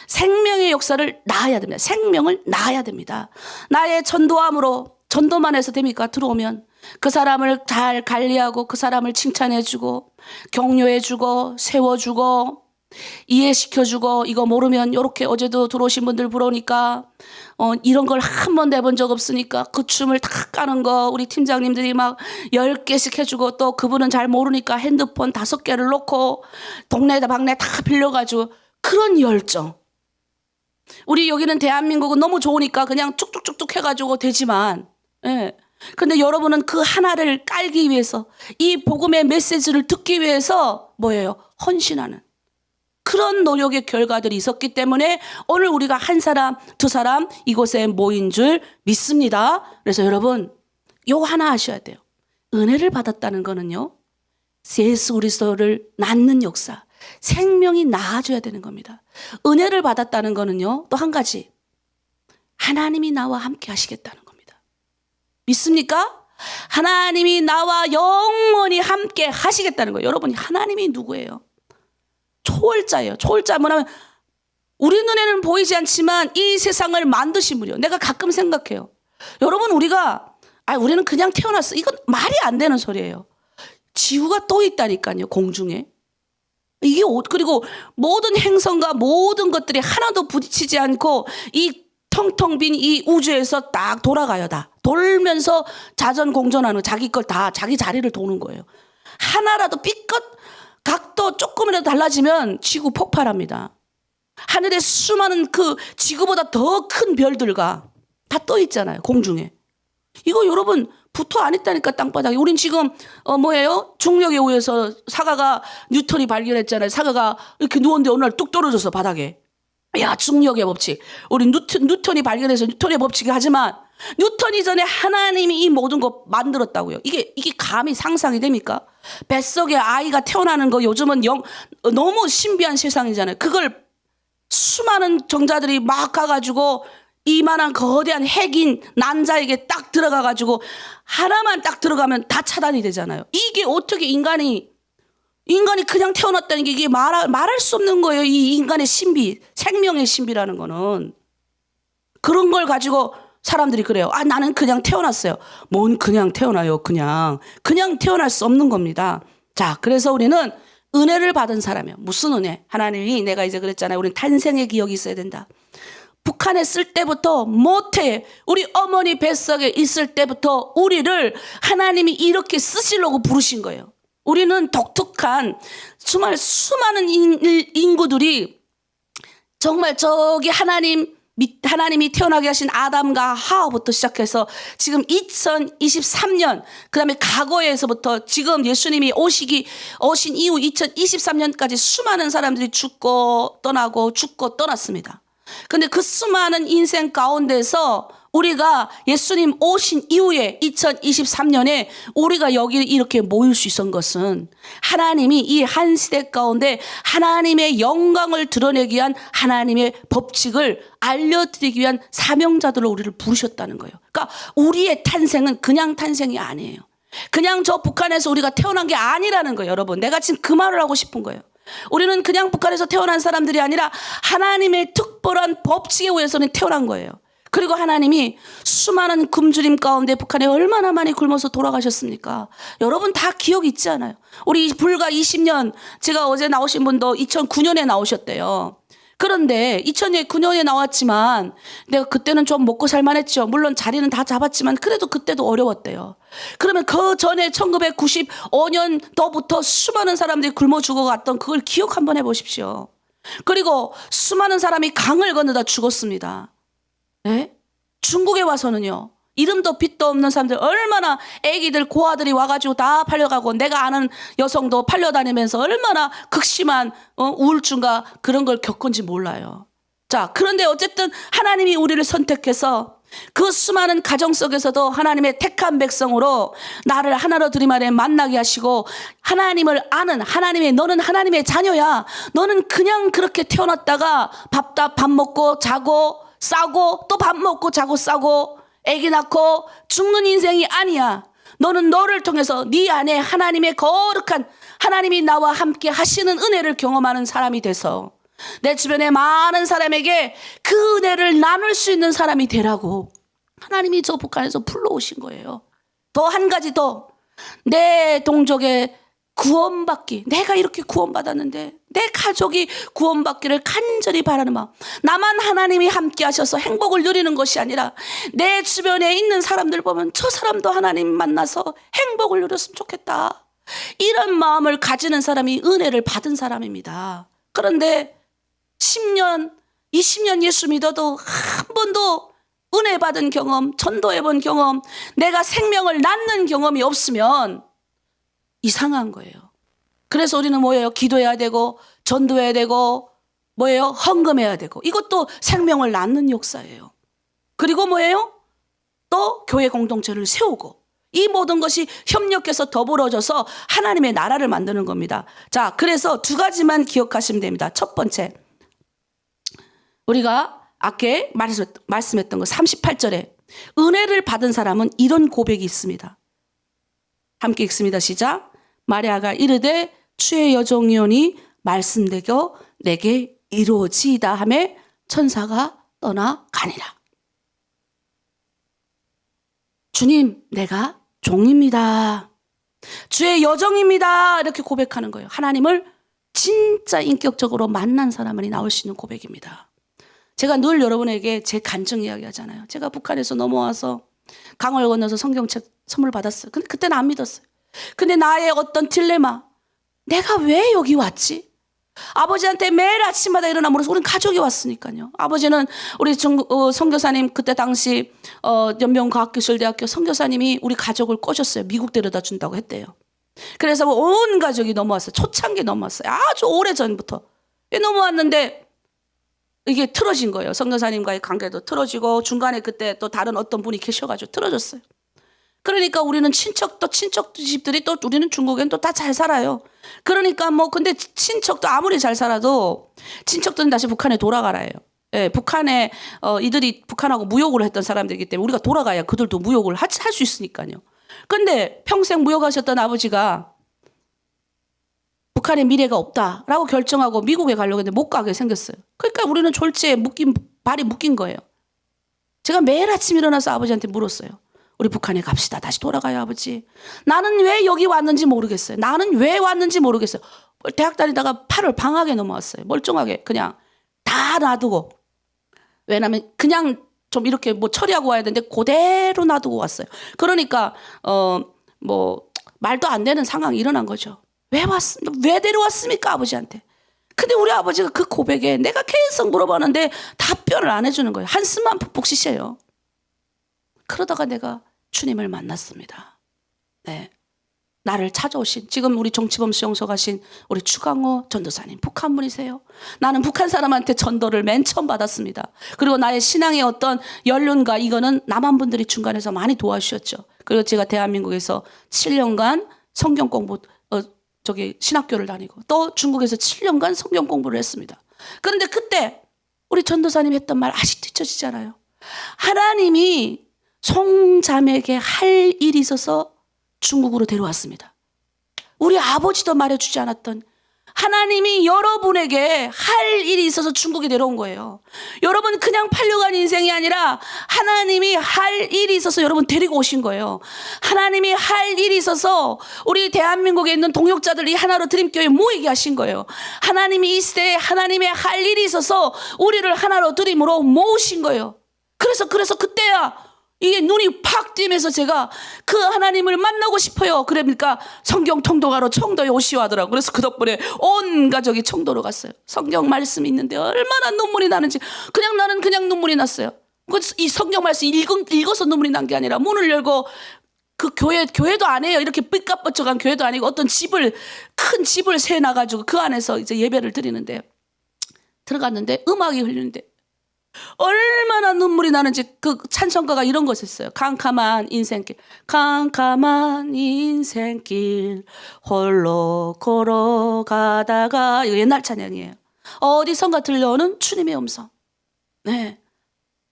생명의 역사를 낳아야 됩니다. 생명을 낳아야 됩니다. 나의 전도만 해서 됩니까? 들어오면 그 사람을 잘 관리하고 그 사람을 칭찬해주고 격려해주고 세워주고 이해시켜주고 이거 모르면 이렇게 어제도 들어오신 분들 부러우니까 이런 걸 한 번도 해본 적 없으니까 그 춤을 다 까는 거 우리 팀장님들이 막 10개씩 해주고 또 그분은 잘 모르니까 핸드폰 5개를 놓고 동네에다 방네 다 빌려가지고 그런 열정. 우리 여기는 대한민국은 너무 좋으니까 그냥 쭉쭉쭉쭉 해가지고 되지만 예. 근데 여러분은 그 하나를 깔기 위해서 이 복음의 메시지를 듣기 위해서 뭐예요? 헌신하는 그런 노력의 결과들이 있었기 때문에 오늘 우리가 한 사람, 두 사람 이곳에 모인 줄 믿습니다. 그래서 여러분, 요 하나 아셔야 돼요. 은혜를 받았다는 거는요, 예수 그리스도를 낳는 역사, 생명이 나아져야 되는 겁니다. 은혜를 받았다는 거는요, 또 한 가지, 하나님이 나와 함께 하시겠다는 겁니다. 믿습니까? 하나님이 나와 영원히 함께 하시겠다는 거예요. 여러분, 하나님이 누구예요? 초월자예요. 초월자 뭐냐면 우리 눈에는 보이지 않지만 이 세상을 만드신 분이에요. 내가 가끔 생각해요. 여러분, 우리는 그냥 태어났어. 이건 말이 안 되는 소리예요. 지구가 또 있다니까요. 공중에. 이게 그리고 모든 행성과 모든 것들이 하나도 부딪히지 않고 이 텅텅 빈 이 우주에서 딱 돌아가요. 다 돌면서 자전공전하는 자기 걸 다 자기 자리를 도는 거예요. 하나라도 삐끗 각도 조금이라도 달라지면 지구 폭발합니다. 하늘에 수많은 그 지구보다 더 큰 별들과 다 떠 있잖아요. 공중에. 이거 여러분 붙어 안 있다니까 땅바닥에. 우린 지금 중력에 의해서 사과가 뉴턴이 발견했잖아요. 사과가 이렇게 누웠는데 어느 날 뚝 떨어져서 바닥에. 야, 중력의 법칙. 우리 뉴턴이 발견해서 뉴턴의 법칙이 하지만 뉴턴 이전에 하나님이 이 모든 거 만들었다고요. 이게 감히 상상이 됩니까? 뱃속에 아이가 태어나는 거 요즘은 너무 신비한 세상이잖아요. 그걸 수많은 정자들이 막 가가지고 이만한 거대한 핵인 난자에게 딱 들어가가지고 하나만 딱 들어가면 다 차단이 되잖아요. 이게 어떻게 인간이 그냥 태어났다는 게 이게 말할 수 없는 거예요. 이 인간의 신비, 생명의 신비라는 거는. 그런 걸 가지고 사람들이 그래요. 아, 나는 그냥 태어났어요. 뭔 그냥 태어나요, 그냥 태어날 수 없는 겁니다. 자, 그래서 우리는 은혜를 받은 사람이에요. 무슨 은혜? 하나님이, 내가 이제 그랬잖아요. 우리는 탄생의 기억이 있어야 된다. 북한에 있을 때부터 모태, 우리 어머니 뱃속에 있을 때부터 우리를 하나님이 이렇게 쓰시려고 부르신 거예요. 우리는 독특한 정말 수많은 인구들이 정말 저기 하나님이 태어나게 하신 아담과 하와부터 시작해서 지금 2023년, 그 다음에 과거에서부터 지금 예수님이 오신 이후 2023년까지 수많은 사람들이 죽고 떠났습니다. 근데 그 수많은 인생 가운데서 우리가 예수님 오신 이후에 2023년에 우리가 여기 이렇게 모일 수 있었던 것은 하나님이 이 한 시대 가운데 하나님의 영광을 드러내기 위한 하나님의 법칙을 알려드리기 위한 사명자들로 우리를 부르셨다는 거예요. 그러니까 우리의 탄생은 그냥 탄생이 아니에요. 그냥 저 북한에서 우리가 태어난 게 아니라는 거예요. 여러분, 내가 지금 그 말을 하고 싶은 거예요. 우리는 그냥 북한에서 태어난 사람들이 아니라 하나님의 특별한 법칙에 의해서는 태어난 거예요. 그리고 하나님이 수많은 굶주림 가운데 북한에 얼마나 많이 굶어서 돌아가셨습니까? 여러분 다 기억 있지 않아요? 우리 불과 20년, 제가 어제 나오신 분도 2009년에 나오셨대요. 그런데 2009년에 나왔지만 내가 그때는 좀 먹고 살만했죠. 물론 자리는 다 잡았지만 그래도 그때도 어려웠대요. 그러면 그 전에 1995년도부터 수많은 사람들이 굶어 죽어갔던 그걸 기억 한번 해보십시오. 그리고 수많은 사람이 강을 건너다 죽었습니다. 네? 중국에 와서는요, 이름도 빛도 없는 사람들, 얼마나 애기들 고아들이 와가지고 다 팔려가고, 내가 아는 여성도 팔려다니면서 얼마나 극심한 우울증과 그런 걸 겪은지 몰라요. 자, 그런데 어쨌든 하나님이 우리를 선택해서 그 수많은 가정 속에서도 하나님의 택한 백성으로 나를 하나로 들이마에 만나게 하시고, 하나님을 아는 너는 하나님의 자녀야. 너는 그냥 그렇게 태어났다가 밥 먹고 자고 싸고 또 밥 먹고 자고 싸고 애기 낳고 죽는 인생이 아니야. 너는 너를 통해서 네 안에 하나님의 거룩한, 하나님이 나와 함께 하시는 은혜를 경험하는 사람이 돼서 내 주변에 많은 사람에게 그 은혜를 나눌 수 있는 사람이 되라고 하나님이 저 북한에서 불러오신 거예요. 또 한 가지 더, 내 동족의 구원받기, 내가 이렇게 구원받았는데 내 가족이 구원받기를 간절히 바라는 마음. 나만 하나님이 함께 하셔서 행복을 누리는 것이 아니라 내 주변에 있는 사람들 보면 저 사람도 하나님 만나서 행복을 누렸으면 좋겠다, 이런 마음을 가지는 사람이 은혜를 받은 사람입니다. 그런데 10년, 20년 예수 믿어도 한 번도 은혜 받은 경험, 전도해 본 경험, 내가 생명을 낳는 경험이 없으면 이상한 거예요. 그래서 우리는 뭐예요? 기도해야 되고 전도해야 되고 뭐예요? 헌금해야 되고, 이것도 생명을 낳는 역사예요. 그리고 뭐예요? 또 교회 공동체를 세우고, 이 모든 것이 협력해서 더불어져서 하나님의 나라를 만드는 겁니다. 자, 그래서 두 가지만 기억하시면 됩니다. 첫 번째, 우리가 아까 말씀했던 거 38절에 은혜를 받은 사람은 이런 고백이 있습니다. 함께 읽습니다. 시작. 마리아가 이르되 주의 여종이오니 말씀대로 내게 이루어지이다 하매 천사가 떠나가니라. 주님, 내가 종입니다. 주의 여종입니다. 이렇게 고백하는 거예요. 하나님을 진짜 인격적으로 만난 사람이 나올 수 있는 고백입니다. 제가 늘 여러분에게 제 간증 이야기 하잖아요. 제가 북한에서 넘어와서 강을 건너서 성경책 선물 받았어요. 근데 그때는 안 믿었어요. 근데 나의 어떤 딜레마, 내가 왜 여기 왔지? 아버지한테 매일 아침마다 일어나 물어서, 우린 가족이 왔으니까요. 아버지는 우리 선교사님, 그때 당시 연명과학기술대학교 선교사님이 우리 가족을 꼬셨어요. 미국 데려다 준다고 했대요. 그래서 온 가족이 넘어왔어요. 초창기에 넘어왔어요. 아주 오래전부터 넘어왔는데 이게 틀어진 거예요. 선교사님과의 관계도 틀어지고 중간에 그때 또 다른 어떤 분이 계셔가지고 틀어졌어요. 그러니까 우리는 친척 집들이 또 우리는 중국엔 또 다 잘 살아요. 그러니까 뭐 근데 친척도 아무리 잘 살아도 친척들은 다시 북한에 돌아가라요. 예, 북한에 이들이 북한하고 무역을 했던 사람들이기 때문에 우리가 돌아가야 그들도 무역을 할 수 있으니까요. 근데 평생 무역하셨던 아버지가 북한에 미래가 없다라고 결정하고 미국에 가려고 했는데 못 가게 생겼어요. 그러니까 우리는 졸지에 발이 묶인 거예요. 제가 매일 아침 일어나서 아버지한테 물었어요. 우리 북한에 갑시다. 다시 돌아가요, 아버지. 나는 왜 여기 왔는지 모르겠어요. 나는 왜 왔는지 모르겠어요. 대학 다니다가 8월 방학에 넘어왔어요. 멀쩡하게 그냥 다 놔두고. 왜냐면 그냥 좀 이렇게 뭐 처리하고 와야 되는데 그대로 놔두고 왔어요. 그러니까 뭐 말도 안 되는 상황이 일어난 거죠. 왜 데려왔습니까, 아버지한테? 근데 우리 아버지가 그 고백에 내가 계속 물어봤는데 답변을 안 해주는 거예요. 한숨만 푹푹 쉬셔요. 그러다가 내가 주님을 만났습니다. 네. 나를 찾아오신 지금 우리 정치범 수용소 가신 우리 추강호 전도사님 북한 분이세요. 나는 북한 사람한테 전도를 맨 처음 받았습니다. 그리고 나의 신앙의 어떤 연륜과 이거는 남한 분들이 중간에서 많이 도와주셨죠. 그리고 제가 대한민국에서 7년간 성경 공부 신학교를 다니고 또 중국에서 7년간 성경 공부를 했습니다. 그런데 그때 우리 전도사님 했던 말 아직도 잊혀지잖아요. 하나님이 송자매에게 할 일이 있어서 중국으로 데려왔습니다. 우리 아버지도 말해주지 않았던 하나님이 여러분에게 할 일이 있어서 중국에 데려온 거예요. 여러분 그냥 팔려간 인생이 아니라 하나님이 할 일이 있어서 여러분 데리고 오신 거예요. 하나님이 할 일이 있어서 우리 대한민국에 있는 동역자들이 하나로 드림교회 모이게 하신 거예요. 하나님이 이 시대에 하나님의 할 일이 있어서 우리를 하나로 드림으로 모으신 거예요. 그래서 그때야 이게 눈이 팍 띄면서 제가 그 하나님을 만나고 싶어요. 그러니까 성경 통독하러 청도에 오시오 하더라고요. 그래서 그 덕분에 온 가족이 청도로 갔어요. 성경 말씀이 있는데 얼마나 눈물이 나는지 나는 그냥 눈물이 났어요. 이 성경 말씀 읽어서 눈물이 난 게 아니라 문을 열고 그 교회도 아니에요. 이렇게 삐까뻔쩍한 교회도 아니고 어떤 큰 집을 세놔가지고 그 안에서 이제 예배를 드리는데 들어갔는데 음악이 흘리는데 얼마나 눈물이 나는지 그 찬송가가 이런 것이었어요. 캄캄한 인생길 홀로 걸어가다가 이거 옛날 찬양이에요. 어디선가 들려오는 주님의 음성. 네.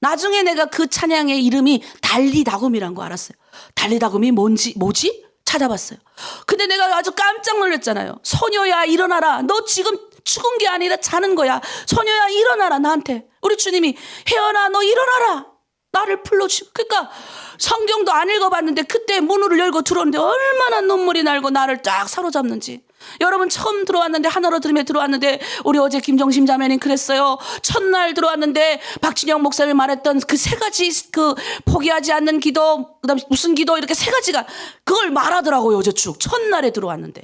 나중에 내가 그 찬양의 이름이 달리다굼이란 거 알았어요. 달리다굼이 뭐지? 찾아봤어요. 근데 내가 아주 깜짝 놀랐잖아요. 소녀야 일어나라. 너 지금 죽은 게 아니라 자는 거야. 소녀야 일어나라 나한테. 우리 주님이 혜연아 너 일어나라. 나를 불러주고. 그러니까 성경도 안 읽어봤는데 그때 문을 열고 들어오는데 얼마나 눈물이 날고 나를 쫙 사로잡는지. 여러분 처음 들어왔는데 하나로 들음에 들어왔는데 우리 어제 김정심 자매님 그랬어요. 첫날 들어왔는데 박진영 목사님이 말했던 그 세 가지 그 포기하지 않는 기도 그다음에 무슨 기도 이렇게 세 가지가 그걸 말하더라고요. 어제 쭉 첫날에 들어왔는데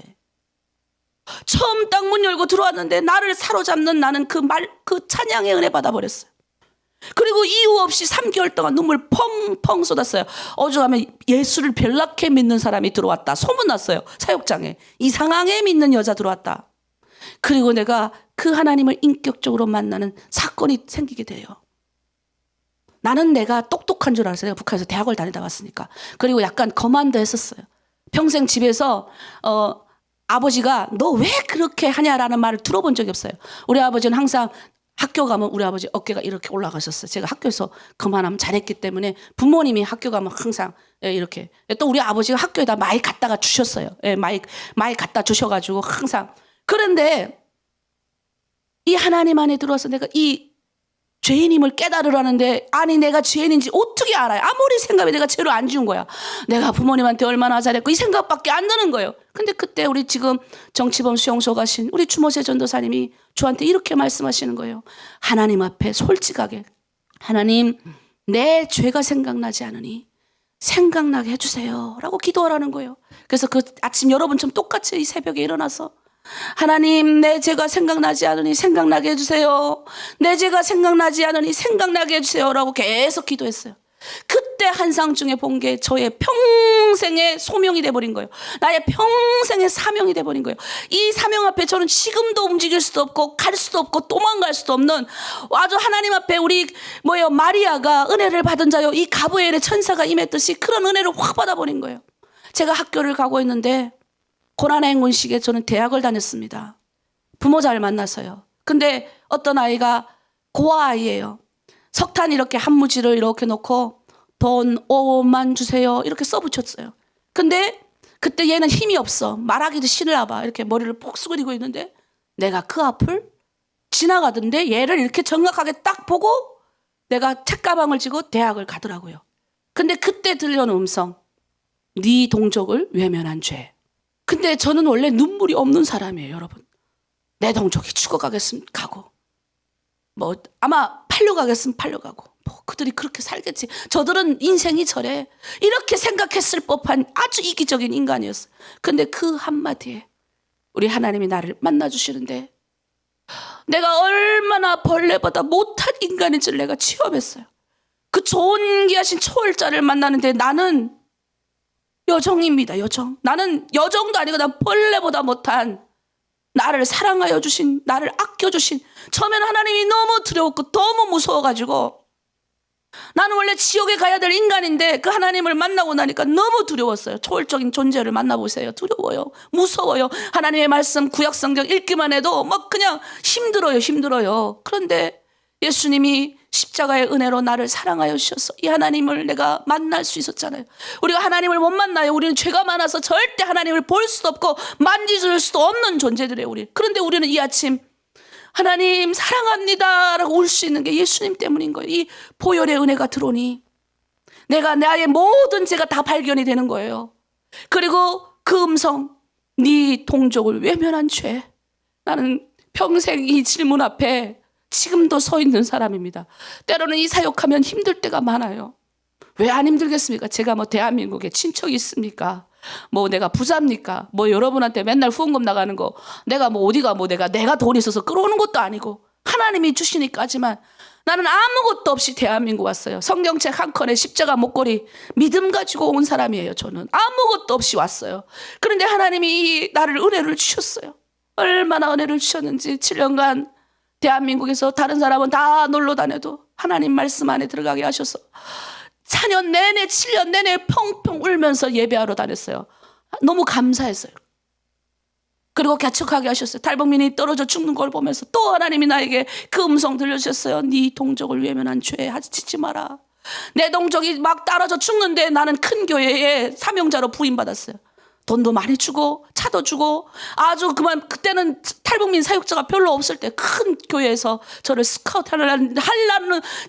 처음 딱 문 열고 들어왔는데 나를 사로잡는 나는 그 찬양의 은혜 받아버렸어요. 그리고 이유 없이 3개월 동안 눈물 펑펑 쏟았어요. 어젯밤에 예수를 별나게 믿는 사람이 들어왔다. 소문났어요. 사역장에. 이상하게 믿는 여자 들어왔다. 그리고 내가 그 하나님을 인격적으로 만나는 사건이 생기게 돼요. 나는 내가 똑똑한 줄 알았어요. 북한에서 대학을 다니다 왔으니까. 그리고 약간 거만도 했었어요. 평생 집에서 아버지가 너 왜 그렇게 하냐라는 말을 들어본 적이 없어요. 우리 아버지는 항상 학교 가면 우리 아버지 어깨가 이렇게 올라가셨어요. 제가 학교에서 그만하면 잘했기 때문에 부모님이 학교 가면 항상 이렇게. 또 우리 아버지가 학교에다 많이 갖다가 주셨어요. 많이 갖다 주셔가지고 항상. 그런데 이 하나님 안에 들어와서 내가 이 죄인임을 깨달으라는데 아니 내가 죄인인지 어떻게 알아요? 아무리 생각해 내가 죄를 안 지은 거야. 내가 부모님한테 얼마나 잘했고 이 생각밖에 안 드는 거예요. 근데 그때 우리 지금 정치범 수용소 가신 우리 주모세 전도사님이 저한테 이렇게 말씀하시는 거예요. 하나님 앞에 솔직하게 하나님 내 죄가 생각나지 않으니 생각나게 해주세요 라고 기도하라는 거예요. 그래서 그 아침 여러분처럼 똑같이 이 새벽에 일어나서 하나님 내 죄가 생각나지 않으니 생각나게 해주세요. 내 죄가 생각나지 않으니 생각나게 해주세요 라고 계속 기도했어요. 그때 환상 중에 본 게 저의 평생의 소명이 돼버린 거예요. 나의 평생의 사명이 돼버린 거예요. 이 사명 앞에 저는 지금도 움직일 수도 없고 갈 수도 없고 도망갈 수도 없는 아주 하나님 앞에 우리 마리아가 은혜를 받은 자요 이 가브리엘의 천사가 임했듯이 그런 은혜를 확 받아버린 거예요. 제가 학교를 가고 있는데 고난의 행군식에 저는 대학을 다녔습니다. 부모 잘 만나서요. 근데 어떤 아이가 고아 아이예요. 석탄 이렇게 한 무지를 이렇게 놓고 돈 5만 주세요 이렇게 써붙였어요. 근데 그때 얘는 힘이 없어. 말하기도 싫나 봐. 이렇게 머리를 푹 숙이고 있는데 내가 그 앞을 지나가던데 얘를 이렇게 정확하게 딱 보고 내가 책가방을 쥐고 대학을 가더라고요. 근데 그때 들려오는 음성, 네 동족을 외면한 죄. 근데 저는 원래 눈물이 없는 사람이에요, 여러분. 내 동족이 죽어가겠으면 가고 뭐 아마 팔려가겠으면 팔려가고 뭐 그들이 그렇게 살겠지. 저들은 인생이 저래. 이렇게 생각했을 법한 아주 이기적인 인간이었어요. 근데 그 한마디에 우리 하나님이 나를 만나주시는데 내가 얼마나 벌레보다 못한 인간인지를 내가 체험했어요. 그 존귀하신 초월자를 만나는데 나는 여정입니다. 여정. 나는 여정도 아니고 난 벌레보다 못한 나를 사랑하여 주신, 나를 아껴주신, 처음에는 하나님이 너무 두려웠고 너무 무서워가지고 나는 원래 지옥에 가야 될 인간인데 그 하나님을 만나고 나니까 너무 두려웠어요. 초월적인 존재를 만나보세요. 두려워요. 무서워요. 하나님의 말씀 구약 성경 읽기만 해도 막 그냥 힘들어요. 그런데 예수님이 십자가의 은혜로 나를 사랑하여 주셔서 이 하나님을 내가 만날 수 있었잖아요. 우리가 하나님을 못 만나요. 우리는 죄가 많아서 절대 하나님을 볼 수도 없고 만지실 수도 없는 존재들이에요. 그런데 우리는 이 아침 하나님 사랑합니다 라고 울 수 있는 게 예수님 때문인 거예요. 이 보혈의 은혜가 들어오니 내가 나의 모든 죄가 다 발견이 되는 거예요. 그리고 그 음성, 네 동족을 외면한 죄. 나는 평생 이 질문 앞에 지금도 서 있는 사람입니다. 때로는 이 사역하면 힘들 때가 많아요. 왜 안 힘들겠습니까? 제가 뭐 대한민국에 친척이 있습니까? 뭐 내가 부자입니까? 뭐 여러분한테 맨날 후원금 나가는 거 내가 뭐 어디가 뭐 내가 돈 있어서 끌어오는 것도 아니고 하나님이 주시니까 하지만 나는 아무것도 없이 대한민국 왔어요. 성경책 한 켠에 십자가 목걸이 믿음 가지고 온 사람이에요. 저는 아무것도 없이 왔어요. 그런데 하나님이 나를 은혜를 주셨어요. 얼마나 은혜를 주셨는지 7년간 대한민국에서 다른 사람은 다 놀러 다녀도 하나님 말씀 안에 들어가게 하셔서 4년 내내 7년 내내 펑펑 울면서 예배하러 다녔어요. 너무 감사했어요. 그리고 개척하게 하셨어요. 탈북민이 떨어져 죽는 걸 보면서 또 하나님이 나에게 그 음성 들려주셨어요. 네 동족을 외면한 죄 짓지 마라. 내 동족이 막 떨어져 죽는데 나는 큰 교회에 사명자로 부임받았어요. 돈도 많이 주고 차도 주고 아주 그때는 탈북민 사역자가 별로 없을 때 큰 교회에서 저를 스카우트 하려는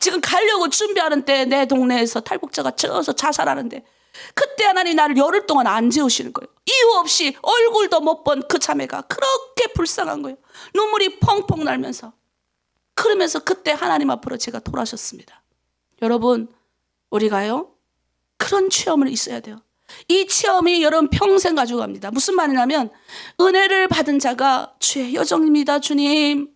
지금 가려고 준비하는 때 내 동네에서 탈북자가 쪄서 자살하는데 그때 하나님 나를 열흘 동안 안 재우시는 거예요. 이유 없이 얼굴도 못 본 그 자매가 그렇게 불쌍한 거예요. 눈물이 펑펑 날면서 그러면서 그때 하나님 앞으로 제가 돌아섰습니다. 여러분 우리가요 그런 체험을 있어야 돼요. 이 체험이 여러분 평생 가지고 갑니다. 무슨 말이냐면 은혜를 받은 자가 주의 여정입니다. 주님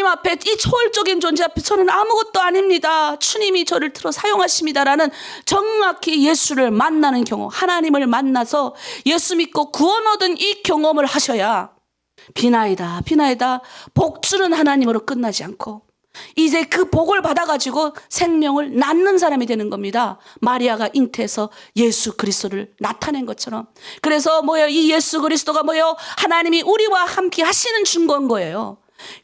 앞에 이 초월적인 존재 앞에 저는 아무것도 아닙니다. 주님이 저를 들어 사용하십니다라는 정확히 예수를 만나는 경험, 하나님을 만나서 예수 믿고 구원 얻은 이 경험을 하셔야 비나이다 복 주는 하나님으로 끝나지 않고 이제 그 복을 받아가지고 생명을 낳는 사람이 되는 겁니다. 마리아가 잉태해서 예수 그리스도를 나타낸 것처럼. 그래서 이 예수 그리스도가 하나님이 우리와 함께 하시는 증거인 거예요.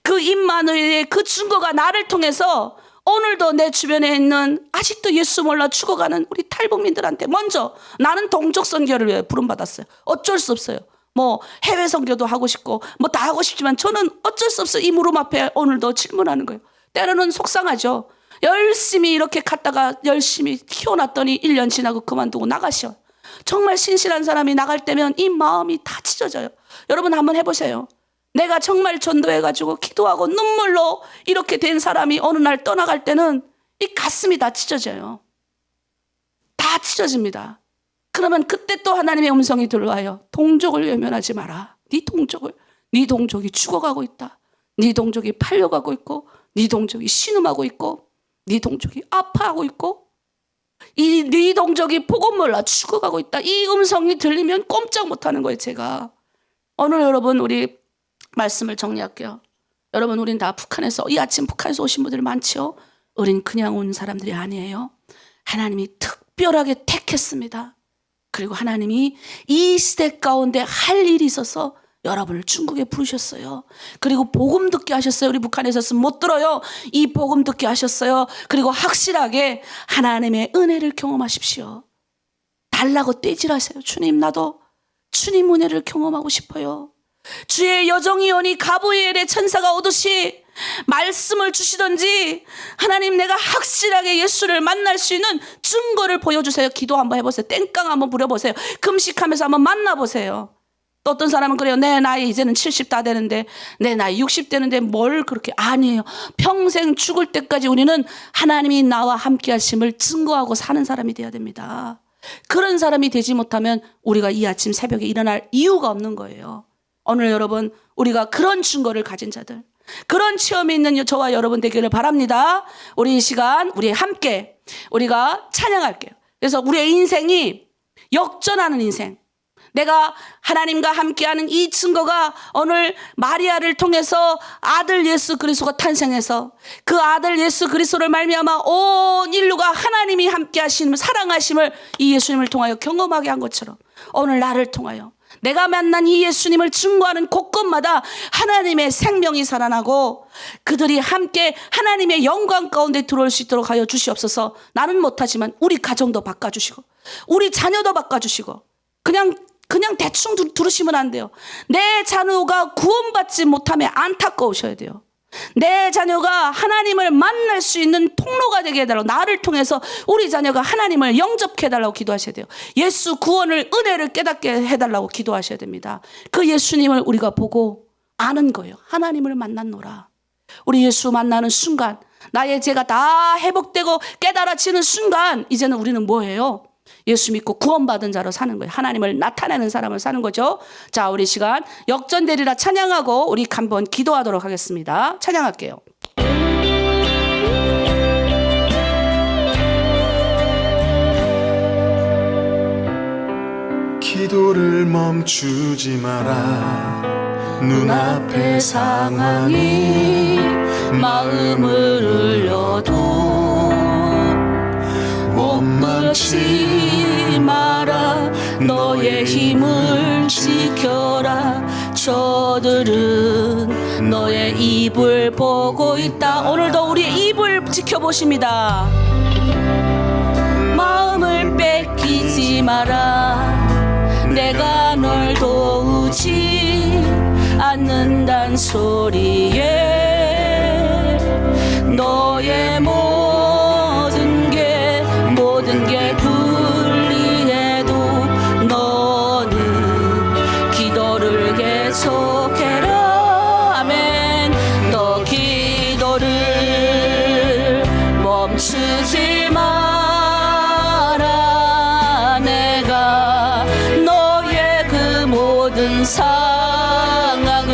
그 임마누엘의 그 증거가 나를 통해서 오늘도 내 주변에 있는 아직도 예수 몰라 죽어가는 우리 탈북민들한테 먼저 나는 동족 선교를 부름받았어요. 어쩔 수 없어요. 해외 선교도 하고 싶고 다 하고 싶지만 저는 어쩔 수 없어요. 이 무릎 앞에 오늘도 질문하는 거예요. 때로는 속상하죠. 열심히 이렇게 갔다가 열심히 키워놨더니 1년 지나고 그만두고 나가셔. 정말 신실한 사람이 나갈 때면 이 마음이 다 찢어져요. 여러분 한번 해보세요. 내가 정말 전도해가지고 기도하고 눈물로 이렇게 된 사람이 어느 날 떠나갈 때는 이 가슴이 다 찢어져요. 다 찢어집니다. 그러면 그때 또 하나님의 음성이 들어와요. 동족을 외면하지 마라. 네 동족이 죽어가고 있다. 네 동족이 팔려가고 있고 네 동족이 신음하고 있고 네 동족이 아파하고 있고 이 네 동족이 복음 몰라 죽어가고 있다. 이 음성이 들리면 꼼짝 못하는 거예요. 제가 오늘 여러분 우리 말씀을 정리할게요. 여러분 우린 다 북한에서 이 아침 북한에서 오신 분들 많죠. 우린 그냥 온 사람들이 아니에요. 하나님이 특별하게 택했습니다. 그리고 하나님이 이 시대 가운데 할 일이 있어서 여러분을 중국에 부르셨어요. 그리고 복음 듣게 하셨어요. 우리 북한에서 못 들어요. 이 복음 듣게 하셨어요. 그리고 확실하게 하나님의 은혜를 경험하십시오. 달라고 떼질하세요. 주님 나도 주님 은혜를 경험하고 싶어요. 주의 여정이 오니 가브리엘의 천사가 오듯이 말씀을 주시던지 하나님 내가 확실하게 예수를 만날 수 있는 증거를 보여주세요. 기도 한번 해보세요. 땡깡 한번 부려보세요. 금식하면서 한번 만나보세요. 또 어떤 사람은 그래요. 내 나이 이제는 70 다 되는데 내 나이 60 되는데 뭘 그렇게. 아니에요. 평생 죽을 때까지 우리는 하나님이 나와 함께 하심을 증거하고 사는 사람이 돼야 됩니다. 그런 사람이 되지 못하면 우리가 이 아침 새벽에 일어날 이유가 없는 거예요. 오늘 여러분 우리가 그런 증거를 가진 자들, 그런 체험이 있는 저와 여러분 되기를 바랍니다. 우리 이 시간 우리 함께 우리가 찬양할게요. 그래서 우리의 인생이 역전하는 인생, 내가 하나님과 함께하는 이 증거가 오늘 마리아를 통해서 아들 예수 그리스도가 탄생해서 그 아들 예수 그리스도를 말미암아 온 인류가 하나님이 함께하심을 사랑하심을 이 예수님을 통하여 경험하게 한 것처럼 오늘 나를 통하여 내가 만난 이 예수님을 증거하는 곳곳마다 하나님의 생명이 살아나고 그들이 함께 하나님의 영광 가운데 들어올 수 있도록 하여 주시옵소서. 나는 못하지만 우리 가정도 바꿔주시고 우리 자녀도 바꿔주시고 그냥 대충 들으시면 안 돼요. 내 자녀가 구원받지 못하면 안타까우셔야 돼요. 내 자녀가 하나님을 만날 수 있는 통로가 되게 해달라고, 나를 통해서 우리 자녀가 하나님을 영접해 달라고 기도하셔야 돼요. 예수 구원을 은혜를 깨닫게 해달라고 기도하셔야 됩니다. 그 예수님을 우리가 보고 아는 거예요. 하나님을 만났노라. 우리 예수 만나는 순간 나의 죄가 다 회복되고 깨달아지는 순간 이제는 우리는 뭐예요? 예수 믿고 구원받은 자로 사는 거예요. 하나님을 나타내는 사람을 사는 거죠. 자, 우리 시간 역전되리라 찬양하고 우리 한번 기도하도록 하겠습니다. 찬양할게요. 기도를 멈추지 마라. 눈앞의 상황이 마음을 울려도 원망치 마라. 너의 힘을 지켜라. 저들은 너의 입을 보고 있다. 오늘도 우리의 입을 지켜보십니다. 마음을 뺏기지 마라. 내가 널 도우지 않는단 소리에 너의 모든 게 불리해도 너는 기도를 계속해라. 아멘. 너 기도를 멈추지 마라. 내가 너의 그 모든 상황을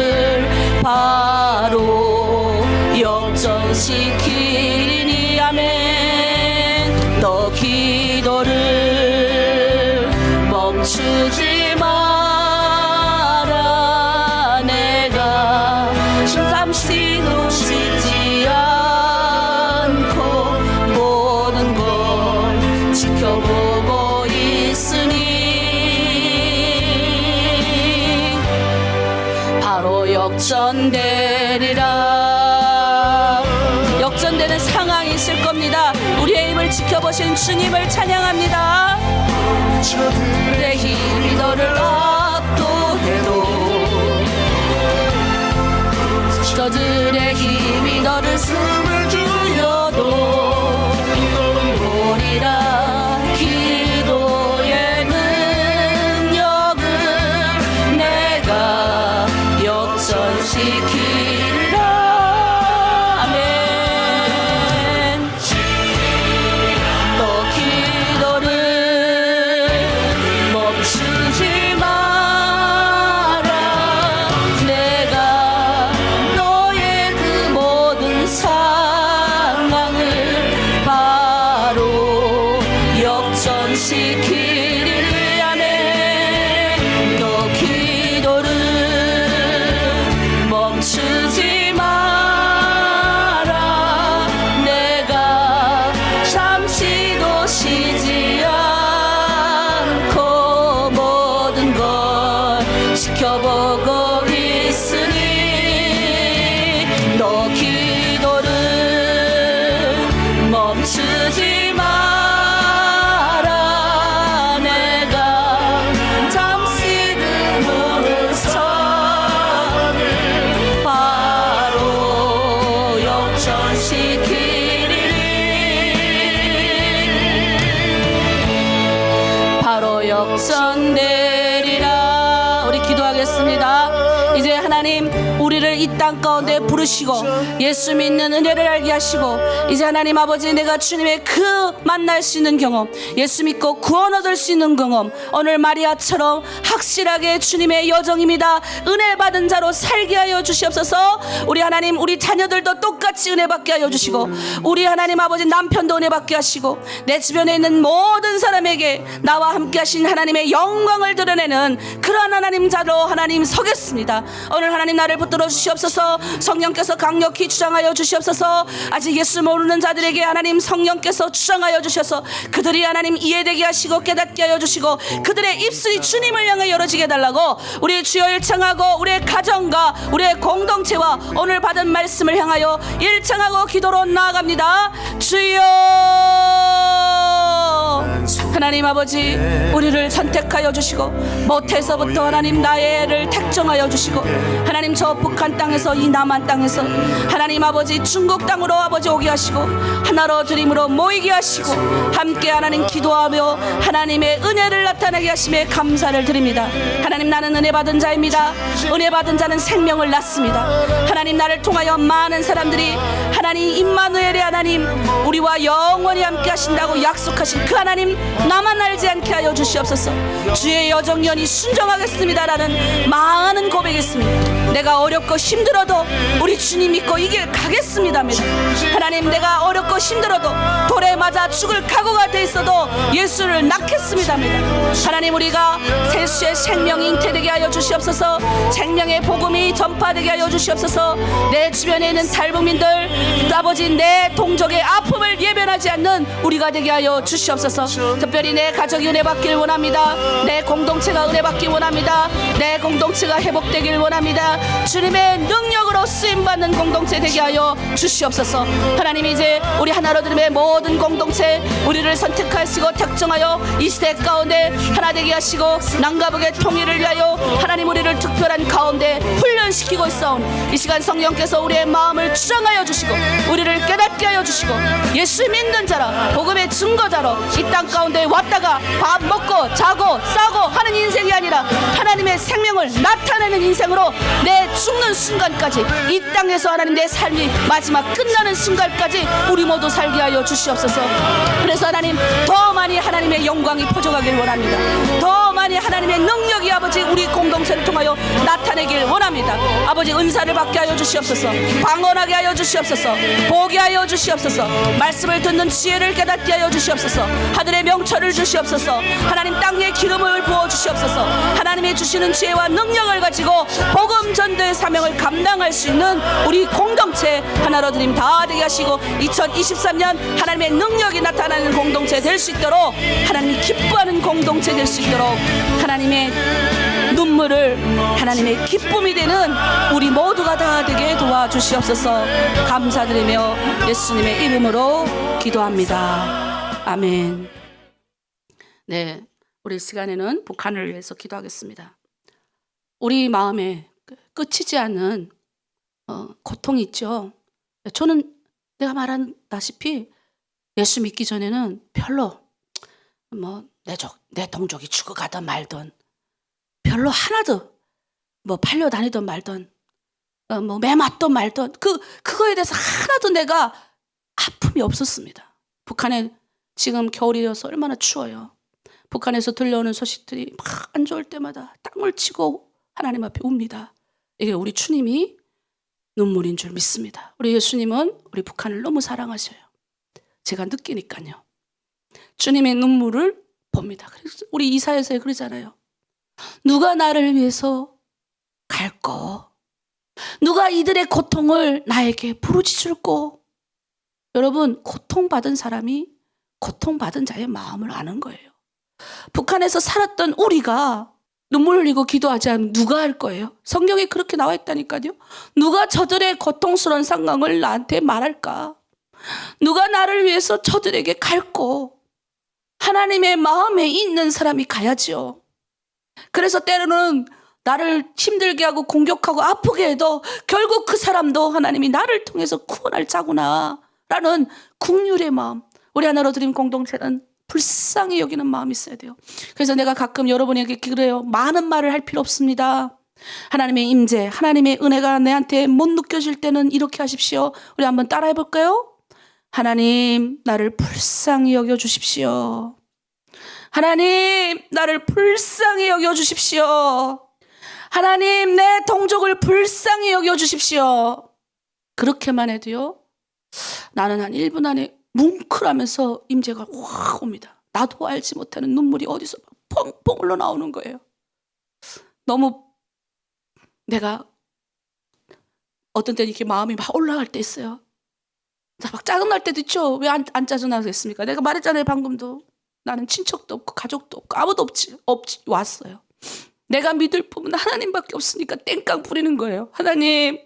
바로 역전시키리니. 아멘. 너 기도를 멈추지 마라. 내가 잠시도 쉬지 않고 모든 걸 지켜보고 있으니 바로 역전되리라. 역전되는 상황이 있을 겁니다. 우리의 힘을 지켜보신 주님을 찬양합니다. 저들의 힘이 너를 압도해도, 저들의 힘이 너를 숨을 죽여도 너는 보리라. 기도의 능력을 내가 역전시키리라. 아멘. 너 기도를 멈추지 마라. 내가 너의 그 모든 지켜보고 있으니 너 기도를 멈추지 마라. 내가 잠시 눈물을 참을 바로 역전시키리니 바로 역전되리라. 우리 기도하겠습니다. 이제 하나님 우리를 이 땅 가운데 부르시고 예수 믿는 은혜를 알게 하시고 이제 하나님 아버지 내가 주님의 그 만날 수 있는 경험, 예수 믿고 구원 얻을 수 있는 경험, 오늘 마리아처럼 확실하게 주님의 여정입니다. 은혜 받은 자로 살게 하여 주시옵소서. 우리 하나님 우리 자녀들도 똑같이 은혜 받게 하여 주시고 우리 하나님 아버지 남편도 은혜 받게 하시고 내 주변에 있는 모든 사람에게 나와 함께 하신 하나님의 영광을 드러내는 그러한 하나님 자로 하나님 서겠습니다. 오늘 하나님 나를 붙들어 주시옵소서. 성령께서 강력히 주장하여 주시옵소서. 아직 예수 모르는 자들에게 하나님 성령께서 주장하여 주셔서 그들이 하나님 이해되게 하시고 깨닫게 하여 주시고 그들의 입술이 주님을 향해 열어지게 해달라고 우리 주여 일창하고 우리의 가정과 우리의 공동체와 오늘 받은 말씀을 향하여 일창하고 기도로 나아갑니다. 주여 하나님 아버지 우리를 선택하여 주시고 못해서부터 하나님 나의 애를 택정하여 주시고 하나님 저 북한 땅에서 이 남한 땅에서 하나님 아버지 중국 땅으로 아버지 오게 하시고 하나로 드림으로 모이게 하시고 함께 하나님 기도하며 하나님의 은혜를 나타나게 하심에 감사를 드립니다. 하나님 나는 은혜 받은 자입니다. 은혜 받은 자는 생명을 낳습니다. 하나님 나를 통하여 많은 사람들이 하나님 임마누엘의 하나님 우리와 영원히 함께 하신다고 약속하신 그 하나님 나만 알지 않게 하여 주시옵소서. 주의 여정연히 순종하겠습니다라는 많은 고백이 있습니다. 내가 어렵고 힘들어도 우리 주님 믿고 이 길 가겠습니다입니다. 하나님 내가 어렵고 힘들어도 돌에 맞아 죽을 각오가 돼 있어도 예수를 낳겠습니다입니다. 하나님 우리가 세수의 생명이 잉태되게 하여 주시옵소서. 생명의 복음이 전파되게 하여 주시옵소서. 내 주변에 있는 탈북민들 아버지 내 동족의 아픔을 예변하지 않는 우리가 되게 하여 주시옵소서. 특별히 내 가족이 은혜 받길 원합니다. 내 공동체가 은혜 받길 원합니다. 내 공동체가 회복되길 원합니다. 주님의 능력으로 쓰임받는 공동체 되게 하여 주시옵소서. 하나님 이제 우리 하나로 드림의 모든 공동체 우리를 선택하시고 택정하여 이 시대 가운데 하나 되게 하시고 남과 북의 통일을 위하여 하나님 우리를 특별한 가운데 훈련시키고 있사오니 이 시간 성령께서 우리의 마음을 주장하여 주시고 우리를 깨닫게 하여 주시고 예수 믿는 자라 복음의 증거자로 이 땅 가운데 왔다가 밥 먹고 자고 싸고 하는 인생이 아니라 하나님의 생명을 나타내는 인생으로 내 죽는 순간까지 이 땅에서 하나님 내 삶이 마지막 끝나는 순간까지 우리 모두 살게 하여 주시옵소서. 그래서 하나님 더 많이 하나님의 영광이 퍼져가길 원합니다. 더 많이 하나님의 능력이 아버지 우리 공동체를 통하여 나타내길 원합니다. 아버지 은사를 받게 하여 주시옵소서. 방언하게 하여 주시옵소서. 보게 하여 주시옵소서. 말씀을 듣는 지혜를 깨닫게 하여 주시옵소서. 하늘의 명철을 주시옵소서. 하나님 땅에 기름을 부어 주시옵소서. 하나님의 주시는 지혜와 능력을 가지고 복음 전도의 사명을 감당할 수 있는 우리 공동체 하나로 드림 다 되게 하시고 2023년 하나님의 능력이 나타나는 공동체 될 수 있도록 하나님이 기뻐하는 공동체 될 수 있도록 하나님의 눈물을 하나님의 기쁨이 되는 우리 모두가 다 되게 도와주시옵소서. 감사드리며 예수님의 이름으로 기도합니다. 아멘. 네, 우리 시간에는 북한을 위해서 기도하겠습니다. 우리 마음에 끝이지 않는 고통이 있죠. 저는 내가 말한다시피 예수 믿기 전에는 별로 내 동족이 죽어가든 말든 별로 하나도 팔려 다니든 말든 매 맞든 말든 그거에 대해서 하나도 내가 아픔이 없었습니다. 북한에 지금 겨울이어서 얼마나 추워요. 북한에서 들려오는 소식들이 막 안 좋을 때마다 땅을 치고 하나님 앞에 웁니다. 이게 우리 주님이 눈물인 줄 믿습니다. 우리 예수님은 우리 북한을 너무 사랑하셔요. 제가 느끼니까요. 주님의 눈물을 봅니다. 그래서 우리 이사야서에 그러잖아요. 누가 나를 위해서 갈꼬? 누가 이들의 고통을 나에게 부르짖을꼬? 여러분, 고통받은 사람이 고통받은 자의 마음을 아는 거예요. 북한에서 살았던 우리가 눈물 흘리고 기도하지 않으면 누가 할 거예요? 성경에 그렇게 나와 있다니까요. 누가 저들의 고통스러운 상황을 나한테 말할까? 누가 나를 위해서 저들에게 갈고? 하나님의 마음에 있는 사람이 가야지요. 그래서 때로는 나를 힘들게 하고 공격하고 아프게 해도 결국 그 사람도 하나님이 나를 통해서 구원할 자구나 라는 긍휼의 마음, 우리 하나로 드린 공동체는 불쌍히 여기는 마음이 있어야 돼요. 그래서 내가 가끔 여러분에게 그래요. 많은 말을 할 필요 없습니다. 하나님의 임재, 하나님의 은혜가 내한테 못 느껴질 때는 이렇게 하십시오. 우리 한번 따라해 볼까요? 하나님, 나를 불쌍히 여겨 주십시오. 하나님, 나를 불쌍히 여겨 주십시오. 하나님, 내 동족을 불쌍히 여겨 주십시오. 그렇게만 해도요, 나는 한 1분 안에 뭉클하면서 임재가 확 옵니다. 나도 알지 못하는 눈물이 어디서 펑펑 흘러나오는 거예요. 너무 내가 어떤 때는 이렇게 마음이 막 올라갈 때 있어요. 막 짜증날 때도 있죠. 왜 안 짜증나겠습니까? 내가 말했잖아요, 방금도. 나는 친척도 없고 가족도 없고 아무도 없지 왔어요. 내가 믿을 분은 하나님밖에 없으니까 땡깡 부리는 거예요. 하나님,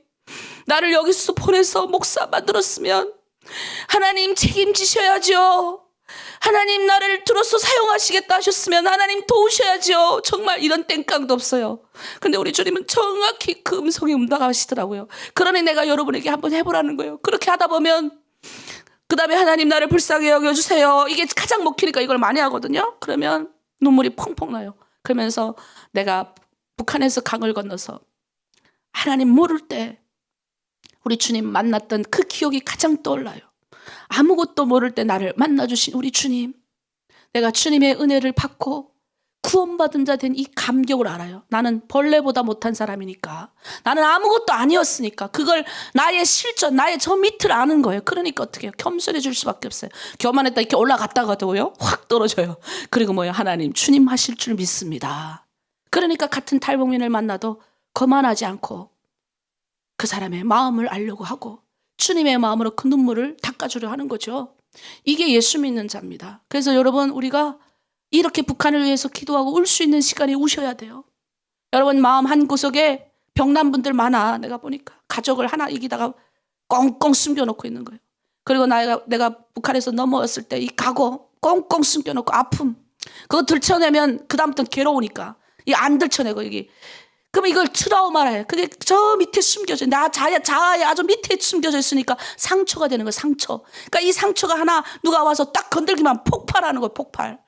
나를 여기서 보내서 목사 만들었으면 하나님 책임지셔야죠. 하나님, 나를 들어서 사용하시겠다 하셨으면 하나님 도우셔야죠. 정말 이런 땡깡도 없어요. 근데 우리 주님은 정확히 그 음성에 응답하시더라고요. 그러니 내가 여러분에게 한번 해보라는 거예요. 그렇게 하다 보면 그 다음에 하나님, 나를 불쌍히 여겨주세요. 이게 가장 먹히니까 이걸 많이 하거든요. 그러면 눈물이 펑펑 나요. 그러면서 내가 북한에서 강을 건너서 하나님 모를 때 우리 주님 만났던 그 기억이 가장 떠올라요. 아무것도 모를 때 나를 만나주신 우리 주님, 내가 주님의 은혜를 받고 구원받은 자 된 이 감격을 알아요. 나는 벌레보다 못한 사람이니까, 나는 아무것도 아니었으니까 그걸 나의 실전, 나의 저 밑을 아는 거예요. 그러니까 어떻게 해요? 겸손해질 수밖에 없어요. 교만했다 이렇게 올라갔다가도요 확 떨어져요. 그리고 뭐예요? 하나님, 주님 하실 줄 믿습니다. 그러니까 같은 탈북민을 만나도 거만하지 않고 그 사람의 마음을 알려고 하고 주님의 마음으로 그 눈물을 닦아주려 하는 거죠. 이게 예수 믿는 자입니다. 그래서 여러분, 우리가 이렇게 북한을 위해서 기도하고 울 수 있는 시간에 우셔야 돼요. 여러분, 마음 한구석에 병난 분들 많아. 내가 보니까 가족을 하나 이기다가 꽁꽁 숨겨놓고 있는 거예요. 그리고 내가 북한에서 넘어왔을 때 이 각오 꽁꽁 숨겨놓고 아픔 그거 들춰내면 그 다음부터는 괴로우니까 이 안 들춰내고 이게 그럼 이걸 트라우마래. 그게 저 밑에 숨겨져. 자아의 아주 밑에 숨겨져 있으니까 상처가 되는 거예요. 상처. 그러니까 이 상처가 하나 누가 와서 딱 건들기만 폭발하는 거예요. 폭발.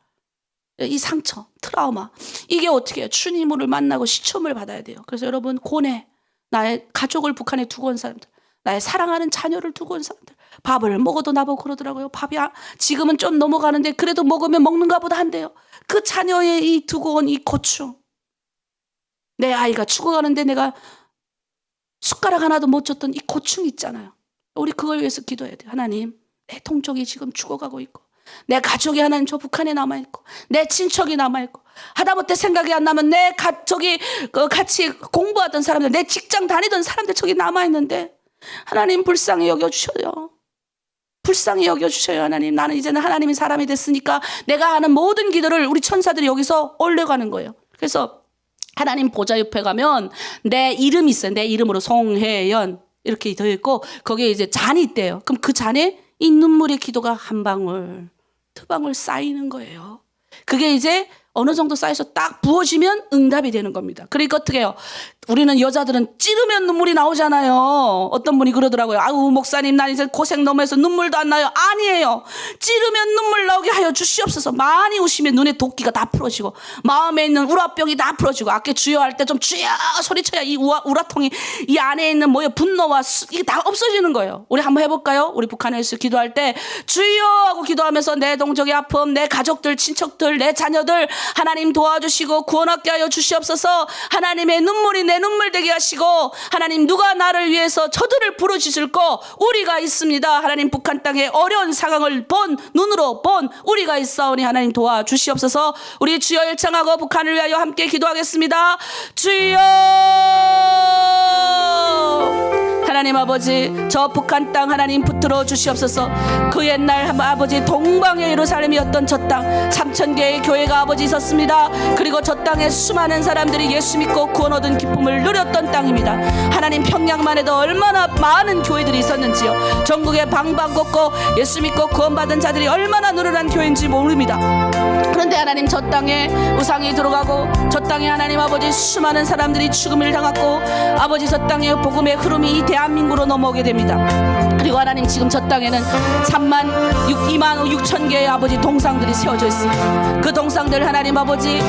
이 상처, 트라우마. 이게 어떻게 해요? 주님을 만나고 시험을 받아야 돼요. 그래서 여러분, 고뇌. 나의 가족을 북한에 두고 온 사람들, 나의 사랑하는 자녀를 두고 온 사람들, 밥을 먹어도 나보고 그러더라고요. 밥이 지금은 좀 넘어가는데 그래도 먹으면 먹는가 보다 한대요. 그 자녀의 이 두고 온 이 고충. 내 아이가 죽어가는데 내가 숟가락 하나도 못 줬던 이 고충 있잖아요. 우리 그걸 위해서 기도해야 돼요. 하나님, 내 동족이 지금 죽어가고 있고, 내 가족이 하나님 저 북한에 남아있고, 내 친척이 남아있고, 하다못해 생각이 안 나면 내 가족이 같이 공부하던 사람들, 내 직장 다니던 사람들 저기 남아있는데 하나님 불쌍히 여겨주셔요. 불쌍히 여겨주셔요. 하나님, 나는 이제는 하나님의 사람이 됐으니까 내가 하는 모든 기도를 우리 천사들이 여기서 올려가는 거예요. 그래서 하나님 보좌 옆에 가면 내 이름이 있어요. 내 이름으로 송혜연 이렇게 되어 있고 거기에 이제 잔이 있대요. 그럼 그 잔에 이 눈물의 기도가 한 방울 두 방울 쌓이는 거예요. 그게 이제 어느 정도 쌓여서 딱 부어지면 응답이 되는 겁니다. 그러니까 어떻게 해요? 우리는 여자들은 찌르면 눈물이 나오잖아요. 어떤 분이 그러더라고요. 아우 목사님, 난 이제 고생 너무 해서 눈물도 안 나요. 아니에요. 찌르면 눈물 나오게 하여 주시옵소서. 많이 우시면 눈에 도끼가 다 풀어지고 마음에 있는 우라병이 다 풀어지고 아까 주여 할 때 좀 주여 소리쳐야 이 우라통이 이 안에 있는 분노와 이게 다 없어지는 거예요. 우리 한번 해볼까요? 우리 북한에서 기도할 때 주여 하고 기도하면서 내 동족의 아픔, 내 가족들, 친척들, 내 자녀들 하나님 도와주시고 구원하게 하여 주시옵소서. 하나님의 눈물이 내 눈물 되게 하시고 하나님, 누가 나를 위해서 저들을 부르짖을 거 우리가 있습니다. 하나님, 북한 땅의 어려운 상황을 눈으로 본 우리가 있사오니 하나님 도와주시옵소서. 우리 주여 일창하고 북한을 위하여 함께 기도하겠습니다. 주여. 하나님 아버지 저 북한 땅 하나님 붙들어 주시옵소서. 그 옛날 아버지 동방의 예루살렘이었던 저 땅 3,000개의 교회가 아버지 있었습니다. 그리고 저 땅에 수많은 사람들이 예수 믿고 구원 얻은 기쁨을 누렸던 땅입니다. 하나님 평양만 해도 얼마나 많은 교회들이 있었는지요. 전국의 방방곡곡 예수 믿고 구원받은 자들이 얼마나 늘어난 교회인지 모릅니다. 그런데 하나님 저 땅에 우상이 들어가고 저 땅에 하나님 아버지 수많은 사람들이 죽음을 당하고 아버지 저 땅에 복음의 흐름이 이 대한민국으로 넘어오게 됩니다. 그리고 하나님 지금 저 땅에는 2만 6천 개의 아버지 동상들이 세워져 있습니다. 그 동상들 하나님 아버지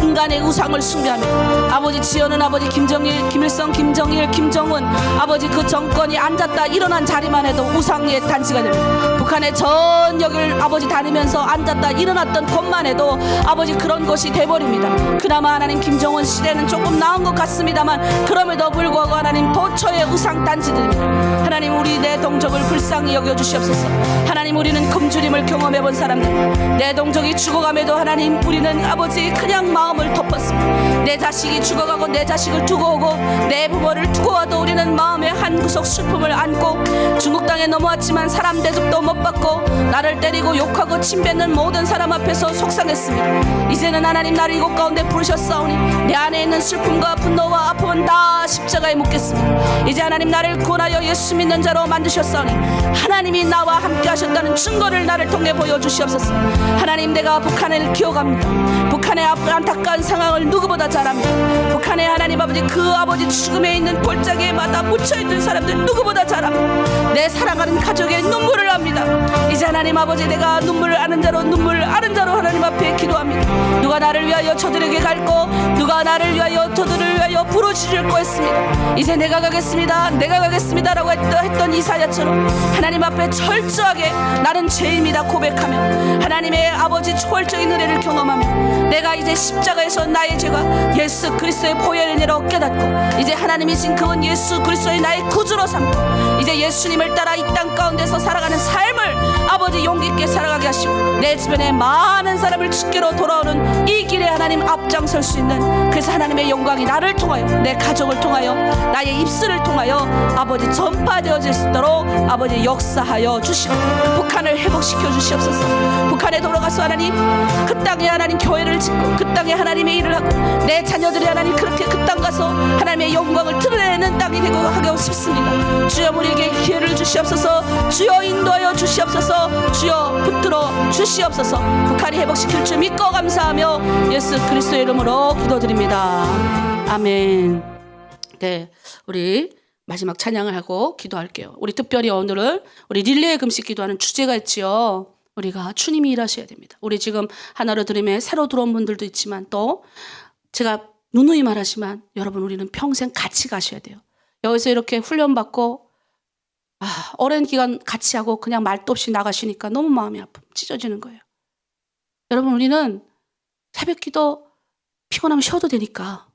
인간의 우상을 숭배하며 아버지 지어는 아버지 김정일, 김일성, 김정일, 김정은 아버지 그 정권이 앉았다 일어난 자리만 해도 우상의 단지가 됩니다. 북한의 전역을 아버지 다니면서 앉았다 일어났던 곳만 해도 아버지 그런 것이 돼버립니다. 그나마 하나님 김정은 시대는 조금 나은 것 같습니다만 그럼에도 불구하고 하나님 도처의 우상 단지들입니다. 하나님 우리 내 동족을 불쌍히 여겨주시옵소서. 하나님 우리는 굶주림을 경험해본 사람들, 내 동족이 죽어감에도 하나님 우리는 아버지 그냥 마음을 덮었습니다. 내 자식이 죽어가고 내 자식을 두고 오고 내 부모를 두고 와도 우리는 마음의 한 구석 슬픔을 안고 중국 땅에 넘어왔지만 사람 대접도 못 받고 나를 때리고 욕하고 침뱉는 모든 사람 앞에서 속상했습니다. 이제는 하나님 나를 이곳 가운데 부르셨사오니 내 안에 있는 슬픔과 분노와 아픔은 다 십자가에 묻겠습니다. 이제 하나님 나를 구원하여 예수 믿는 자로 만드셨사오니 하나님이 나와 함께 하셨다는 증거를 나를 통해 보여주시옵소서. 하나님 내가 북한을 기억합니다. 북한의 안타까운 상황을 누구보다 잘 압니다. 북한의 하나님 아버지 그 아버지 죽음에 있는 골짜기에마다 묻혀있는 사람들 누구보다 잘 압니다. 내 사랑하는 가족의 눈물을 압니다. 이제 하나님 아버지 내가 눈물을 아는 자로 눈물을 아는 자로 하나님 앞에 기도합니다. 누가 나를 위하여 저들에게 갈고 누가 나를 위하여 저들을 위하여 부르짖을 거였습니다. 이제 내가 가겠습니다 라고 했던 이사야처럼 하나님 앞에 철저하게 나는 죄인이다 고백하며 하나님의 아버지 초월적인 은혜를 경험하며 내가 이제 십자가에서 나의 죄가 예수 그리스도의 보혈의 은혜로 깨닫고 이제 하나님이신 그분 예수 그리스도의 나의 구주로 삼고 이제 예수님을 따라 이 땅 가운데서 살아가는 삶을 아버지 용기 있게 살아가게 하시고 내 주변에 많은 사람을 주께로 돌아오는 이 길에 하나님 앞장설 수 있는 그래서 하나님의 영광이 나를 통하여 내 가족을 통하여 나의 입술을 통하여 아버지 전파되어질 수 있도록 아버지 역사하여 주시고 북한을 회복시켜 주시옵소서. 북한에 돌아가서 하나님 그 땅에 하나님 교회를 짓고 그 땅에 하나님의 일을 하고 내 자녀들이 하나님 그렇게 그 땅 가서 하나님의 영광을 드러내는 땅이 되고 하고 싶습니다. 주여 우리에게 기회를 주시옵소서. 주여 인도하여 주시옵소서. 주여 붙들어 주시옵소서. 북한이 회복시킬 줄 믿고 감사하며 예수 그리스도의 이름으로 기도드립니다. 아멘. 네, 우리 마지막 찬양을 하고 기도할게요. 우리 특별히 오늘은 우리 릴레이 금식 기도하는 주제가 있지요. 우리가 주님이 일하셔야 됩니다. 우리 지금 하나로 드림에 새로 들어온 분들도 있지만 또 제가 누누이 말하지만 여러분 우리는 평생 같이 가셔야 돼요. 여기서 이렇게 훈련받고 오랜 기간 같이 하고 그냥 말도 없이 나가시니까 너무 마음이 아픔 찢어지는 거예요. 여러분 우리는 새벽기도 피곤하면 쉬어도 되니까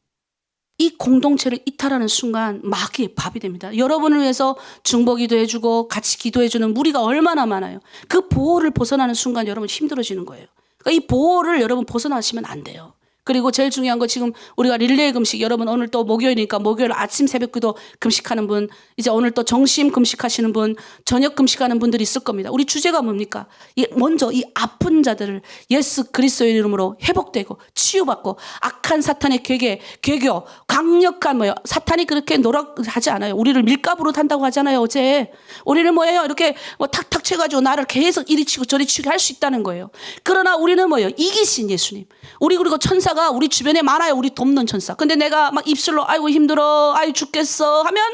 이 공동체를 이탈하는 순간 마귀의 밥이 됩니다. 여러분을 위해서 중보기도 해주고 같이 기도해주는 무리가 얼마나 많아요. 그 보호를 벗어나는 순간 여러분 힘들어지는 거예요. 그러니까 이 보호를 여러분 벗어나시면 안 돼요. 그리고 제일 중요한 거 지금 우리가 릴레이 금식 여러분 오늘 또 목요일이니까 목요일 아침 새벽기도 금식하는 분 이제 오늘 또 정심 금식하시는 분 저녁 금식하는 분들이 있을 겁니다. 우리 주제가 뭡니까? 먼저 이 아픈 자들을 예수 그리스도의 이름으로 회복되고 치유받고 악한 사탄의 괴교 강력한 사탄이 그렇게 노력하지 않아요. 우리를 밀가부로 탄다고 하잖아요. 어제 우리를 뭐예요? 이렇게 탁탁 쳐가지고 나를 계속 이리 치고 저리 치게 할 수 있다는 거예요. 그러나 우리는 뭐예요? 이기신 예수님. 우리 그리고 천사가 우리 주변에 많아요. 우리 돕는 천사. 근데 내가 막 입술로 아이고 힘들어 아이 죽겠어 하면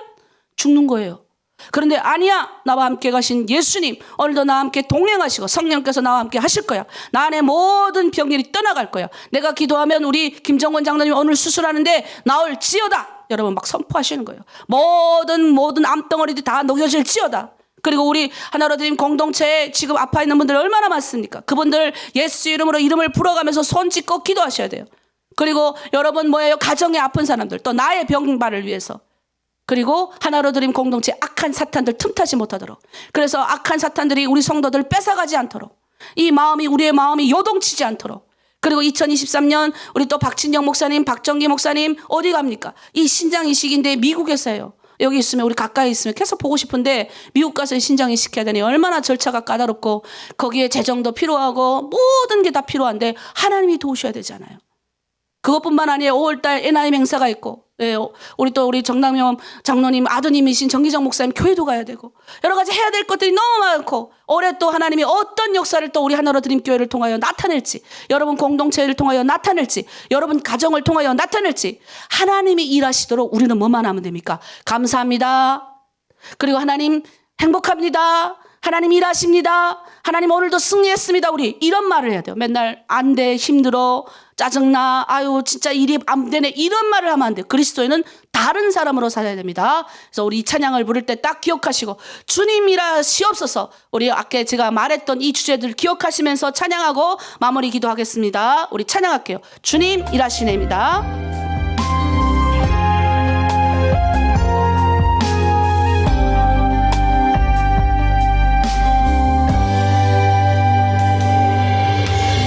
죽는 거예요. 그런데 아니야 나와 함께 가신 예수님 오늘도 나와 함께 동행하시고 성령께서 나와 함께 하실 거야. 나 안에 모든 병들이 떠나갈 거야. 내가 기도하면 우리 김정원 장로님 오늘 수술하는데 나올지어다. 여러분 막 선포하시는 거예요. 모든 암덩어리들이 다 녹여질지어다. 그리고 우리 하나로 드림 공동체에 지금 아파 있는 분들 얼마나 많습니까? 그분들 예수 이름으로 이름을 불어가면서 손 찢고 기도하셔야 돼요. 그리고 여러분 뭐예요? 가정에 아픈 사람들 또 나의 병발을 위해서 그리고 하나로 드림 공동체 악한 사탄들 틈타지 못하도록 그래서 악한 사탄들이 우리 성도들 뺏어가지 않도록 이 마음이 우리의 마음이 요동치지 않도록 그리고 2023년 우리 또 박진영 목사님 박정기 목사님 어디 갑니까? 이 신장 이식인데 미국에서 해요. 여기 있으면 우리 가까이 있으면 계속 보고 싶은데 미국 가서 신장이 시켜야 되니 얼마나 절차가 까다롭고 거기에 재정도 필요하고 모든 게 다 필요한데 하나님이 도우셔야 되잖아요. 그것뿐만 아니에요. 5월달 NIM 행사가 있고, 우리 정남영 장로님 아드님이신 정기정 목사님 교회도 가야 되고, 여러 가지 해야 될 것들이 너무 많고, 올해 또 하나님이 어떤 역사를 또 우리 하나로 드림 교회를 통하여 나타낼지, 여러분 공동체를 통하여 나타낼지, 여러분 가정을 통하여 나타낼지, 하나님이 일하시도록 우리는 뭐만 하면 됩니까? 감사합니다. 그리고 하나님 행복합니다. 하나님 일하십니다. 하나님 오늘도 승리했습니다. 우리 이런 말을 해야 돼요. 맨날 안 돼, 힘들어, 짜증나, 아유 진짜 일이 안 되네, 이런 말을 하면 안 돼요. 그리스도인은 다른 사람으로 살아야 됩니다. 그래서 우리 이 찬양을 부를 때 딱 기억하시고 주님이라 시옵소서, 우리 아까 제가 말했던 이 주제들 기억하시면서 찬양하고 마무리 기도하겠습니다. 우리 찬양할게요. 주님 일하시네입니다.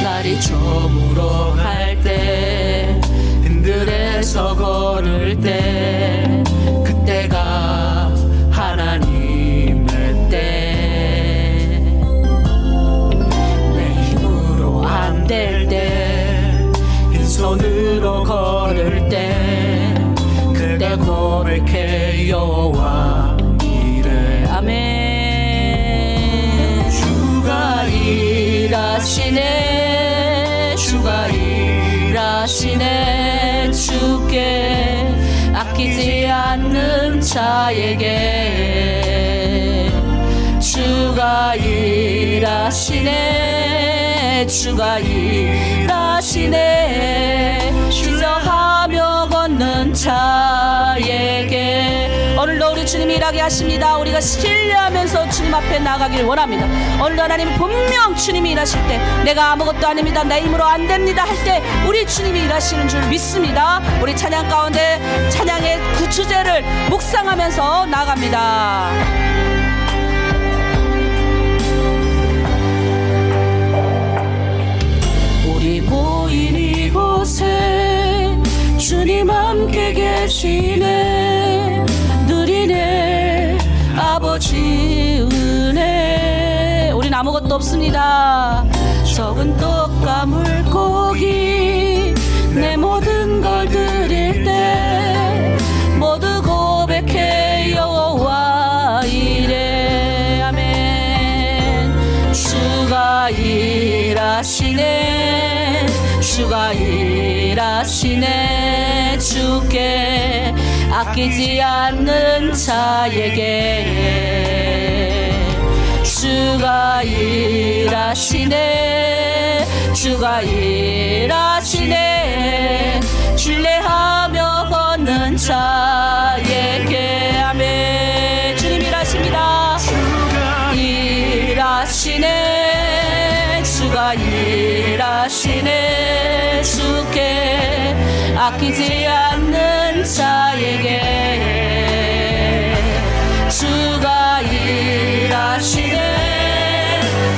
날이 저물어 갈 때, 흔들에서 걸을 때, 그때가 하나님의 때. 내 힘으로 안 될 때, 빈손으로 걸을 때, 그때 고백해 여호와 이래. 아멘. 주가 일하시네, 주가 일하시네. 주께 아끼지 않는 자에게 주가 일하시네, 주가 일하시네. 기저하며 걷는 자에게 오늘도 우리 주님이 일하게 하십니다. 우리가 신뢰하면서 주님 앞에 나가길 원합니다. 오늘도 하나님 분명 주님이 일하실 때, 내가 아무것도 아닙니다, 내 힘으로 안 됩니다 할 때 우리 주님이 일하시는 줄 믿습니다. 우리 찬양 가운데 찬양의 그 주제를 묵상하면서 나갑니다. 우리 모인 이곳에 주님 함께 계시네. 누리네 아버지 은혜. 우린 아무것도 없습니다. 적은 떡과 물고기, 내 모든 걸 드릴 때 모두 고백해 여호와 이래. 아멘. 주가 일하시네, 주가 일하시네. 주께 아끼지 않는 자에게 주가 일하시네, 주가 일하시네. 신뢰하며 걷는 자에게. 아멘. 주님 일하십니다. 일하시네, 주가 일하시네. 주께 아끼지 않는 자에게 주가 일하시네,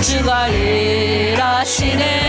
주가 일하시네.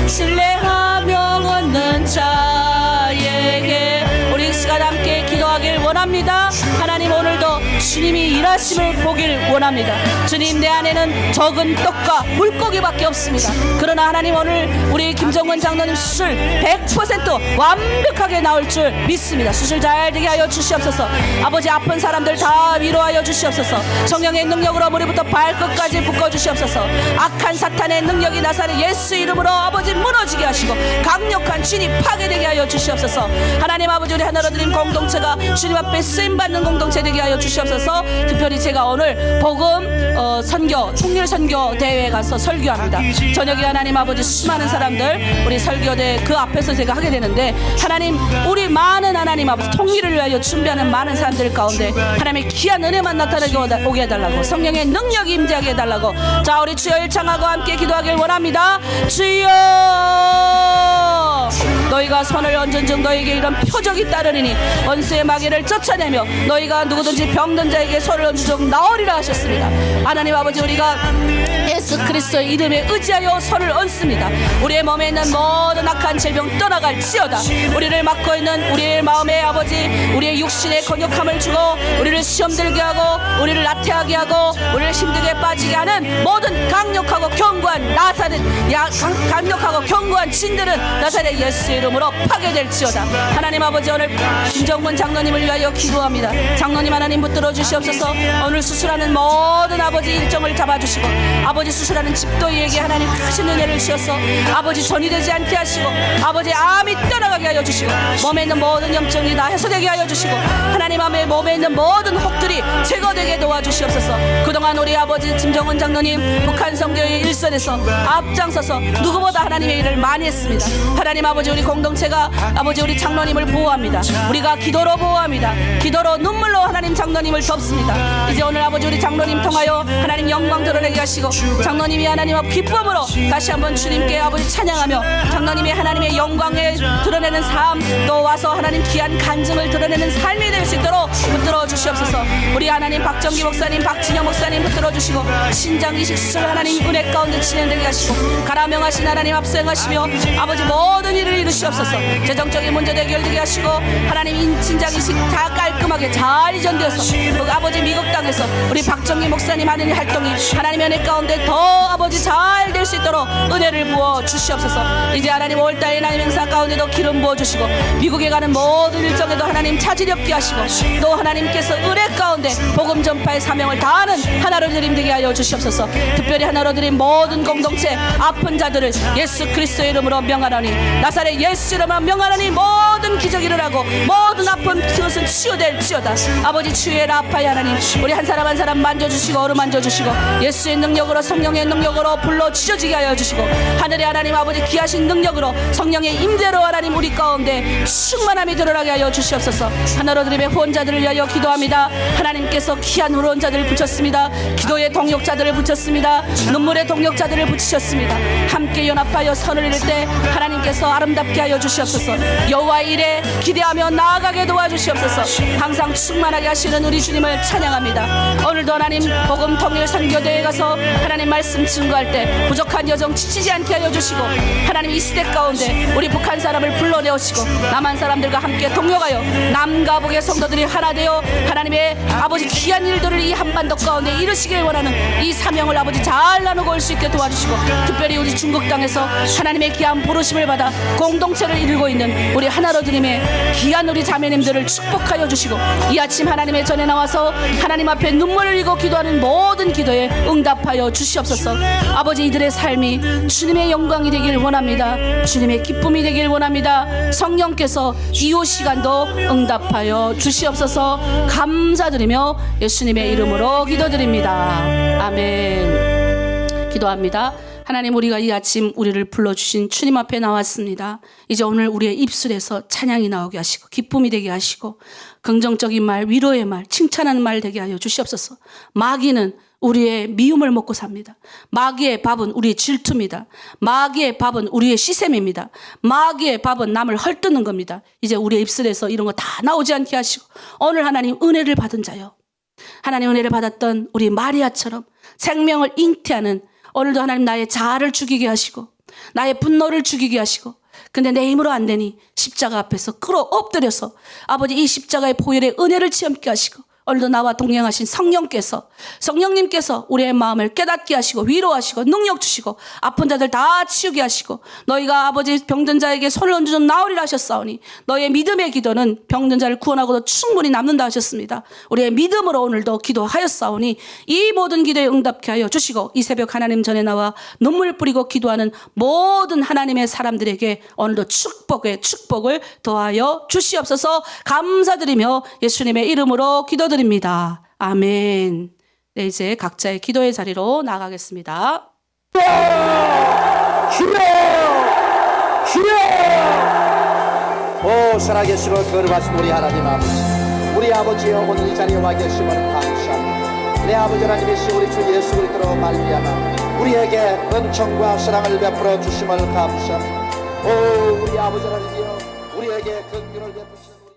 신뢰하며 걷는 자에게. 우리 이 시간 함께 기도하길 원합니다. 하나님 오늘도 주님이 일하심을 보길 원합니다. 주님, 내 안에는 적은 떡과 물고기밖에 없습니다. 그러나 하나님 오늘 우리 김정근 장로님 수술 100% 완벽하게 나올 줄 믿습니다. 수술 잘 되게 하여 주시옵소서. 아버지, 아픈 사람들 다 위로하여 주시옵소서. 성령의 능력으로 머리부터 발끝까지 묶어주시옵소서. 악한 사탄의 능력이 나사렛 예수 이름으로 아버지 무너지게 하시고 강력한 진이 파괴되게 하여 주시옵소서. 하나님 아버지, 우리 하나로 드린 공동체가 주님 앞에 쓰임받는 공동체 되게 하여 주시옵소서. 특별히 제가 오늘 복음 선교 통일 선교 대회에 가서 설교합니다. 저녁에 하나님 아버지 수많은 사람들 우리 설교대 그 앞에서 제가 하게 되는데, 하나님 우리 많은 하나님 아버지 통일을 위하여 준비하는 많은 사람들 가운데 하나님의 귀한 은혜만 나타나게 오게 해달라고, 성령의 능력이 임재하게 해달라고. 자, 우리 주여 일창하고 함께 기도하길 원합니다. 주여 주시옵소서. 너희가 손을 얹은 즉 너희에게 이런 표적이 따르리니 원수의 마귀를 쫓아내며 너희가 누구든지 병든 자에게 손을 얹은 즉 나으리라 하셨습니다. 하나님 아버지, 우리가 예수 그리스도의 이름에 의지하여 손을 얹습니다. 우리의 몸에 있는 모든 악한 질병 떠나갈지어다. 우리를 막고 있는 우리의 마음의 아버지, 우리의 육신의 건욕함을 주고 우리를 시험 들게 하고 우리를 나태하게 하고 우리를 힘들게 빠지게 하는 모든 강력하고 견고한 나사렛, 강력하고 견고한 진들은 나사렛 예수의 이름으로 파괴될지어다. 하나님 아버지, 오늘 김정문 장로님을 위하여 기도합니다. 장로님 하나님 붙들어 주시옵소서. 오늘 수술하는 모든 아버지 일정을 잡아주시고 아버지 수술하는 집도이에게 하나님 크신 은혜를 주셔서 아버지 전이 되지 않게 하시고 아버지 암이 떠나가게 하여 주시고 몸에 있는 모든 염증이 다 해소되게 하여 주시고 하나님 몸에 있는 모든 혹들이 제거되게 도와주시옵소서. 그동안 우리 아버지 김정은 장로님 북한 선교의 일선에서 앞장서서 누구보다 하나님의 일을 많이 했습니다. 하나님 아버지, 우리 공동체가 아버지 우리 장로님을 보호합니다. 우리가 기도로 보호합니다. 기도로 눈물로 하나님 장로님을 덮습니다. 이제 오늘 아버지 우리 장로님 통하여 하나님 영광 드러내게 하시고 장로님이 하나님 앞 기쁨으로 다시 한번 주님께 아버지 찬양하며 장로님이 하나님의 영광을 드러내는 삶, 또 와서 하나님 귀한 간증을 드러내는 삶이 될 수 있도록 붙들어 주시옵소서. 우리 하나님 박정기 목사님, 박진영 목사님 붙들어 주시고 신장 이식 수술 하나님 은혜 가운데 진행되게 하시고 가라명하신 하나님 앞서행하시며 아버지 모든 일을 이루시옵소서. 재정적인 문제도 해결되게 하시고 하나님 신장 이식 다 깔끔하게 잘 이전되어서 아버지 미국 땅에서 우리 박정기 목사님 하는 활동이 하나님의 은혜 가운데 더 아버지 잘 될 수 있도록 은혜를 부어 주시옵소서. 이제 하나님 5월달 하나님 행사 가운데도 기름 부어 주시고 미국에 가는 모든 일정에도 하나님 차질이 없게 하시고 또 하나님께서 은혜 가운데 복음 전파의 사명을 다하는 하나로 드림 되게 하여 주시옵소서. 특별히 하나로 드림 모든 공동체 아픈 자들을 예수 그리스도의 이름으로 명하노니 나사렛 예수 이름으로 명하노니 모든 기적이 일어나고 모든 아픈 그것은 치유될지어다. 아버지 치유의 라파의 하나님, 우리 한 사람 한 사람 만져주시고 어루만져주시고 예수의 능력으로 성령의 능력으로 불러 치워지게 하여 주시고 하늘의 하나님 아버지 귀하신 능력으로 성령의 임재로 하나님 우리 가운데 충만함이 드러나게 하여 주시옵소서. 하나로 드림의 후원자들을 위하여 기도합니다. 하나님께서 귀한 후원자들을 붙였습니다. 기도의 동력자들을 붙였습니다. 눈물의 동력자들을 붙이셨습니다. 함께 연합하여 선을 이룰 때 하나님께서 아름답게 하여 주시옵소서. 여호와의 일에 기대하며 나아가게 도와주시옵소서. 항상 충만하게 하시는 우리 주님을 찬양합니다. 오늘도 하나님 복음 통일 선교대에 가서 하나님 말씀 증거할 때 부족한 여정 지치지 않게 하여 주시고 하나님 이 시대 가운데 우리 북한 사람을 불러내오시고 남한 사람들과 함께 동역하여 남과 북의 성도들이 하나 되어 하나님의 아버지 귀한 일들을 이 한반도 가운데 이루시길 원하는 이 사명을 아버지 잘 나누고 올 수 있게 도와주시고 특별히 우리 중국 땅에서 하나님의 귀한 부르심을 받아 공동체를 이루고 있는 우리 하나로 드림의 귀한 우리 자매님들을 축복하여 주시고 이 아침 하나님의 전에 나와서 하나님 앞에 눈물을 흘리고 기도하는 모든 기도에 응답하여 주시옵소서. 아버지 이들의 삶이 주님의 영광이 되길 원합니다. 주님의 기쁨이 되길 원합니다. 성령께서 이후 시간도 응답하여 주시옵소서. 감사드리며 예수님의 이름으로 기도드립니다. 아멘. 기도합니다. 하나님, 우리가 이 아침 우리를 불러주신 주님 앞에 나왔습니다. 이제 오늘 우리의 입술에서 찬양이 나오게 하시고 기쁨이 되게 하시고 긍정적인 말, 위로의 말, 칭찬하는 말 되게 하여 주시옵소서. 마귀는 우리의 미움을 먹고 삽니다. 마귀의 밥은 우리의 질투입니다. 마귀의 밥은 우리의 시샘입니다. 마귀의 밥은 남을 헐뜯는 겁니다. 이제 우리의 입술에서 이런 거 다 나오지 않게 하시고 오늘 하나님 은혜를 받은 자요, 하나님 은혜를 받았던 우리 마리아처럼 생명을 잉태하는 오늘도 하나님 나의 자아를 죽이게 하시고 나의 분노를 죽이게 하시고 근데 내 힘으로 안 되니 십자가 앞에서 끌어 엎드려서 아버지 이 십자가의 보혈의 은혜를 체험케 하시고 오늘도 나와 동행하신 성령님께서 우리의 마음을 깨닫게 하시고 위로하시고 능력 주시고 아픈 자들 다 치우게 하시고 너희가 아버지 병든 자에게 손을 얹어 나으리라 하셨사오니 너희의 믿음의 기도는 병든 자를 구원하고도 충분히 남는다 하셨습니다. 우리의 믿음으로 오늘도 기도하였사오니 이 모든 기도에 응답케 하여 주시고 이 새벽 하나님 전에 나와 눈물 뿌리고 기도하는 모든 하나님의 사람들에게 오늘도 축복을 더하여 주시옵소서. 감사드리며 예수님의 이름으로 기도드립니다. 아멘. 네, 이제 각자의 기도의 자리로 나가겠습니다. 오 살아계시고 거룩하신 우리 하나님 아버지, 우리 아버지여 오늘 이 자리에 와 계심을 감사합니다. 내 아버지 하나님이신 우리 주 예수 그리스도로 말미암아 우리에게 은총과 사랑을 베풀어 주심을 감사합니다. 오 우리 아버지 하나님이여 우리에게 긍휼을 베푸시옵소서.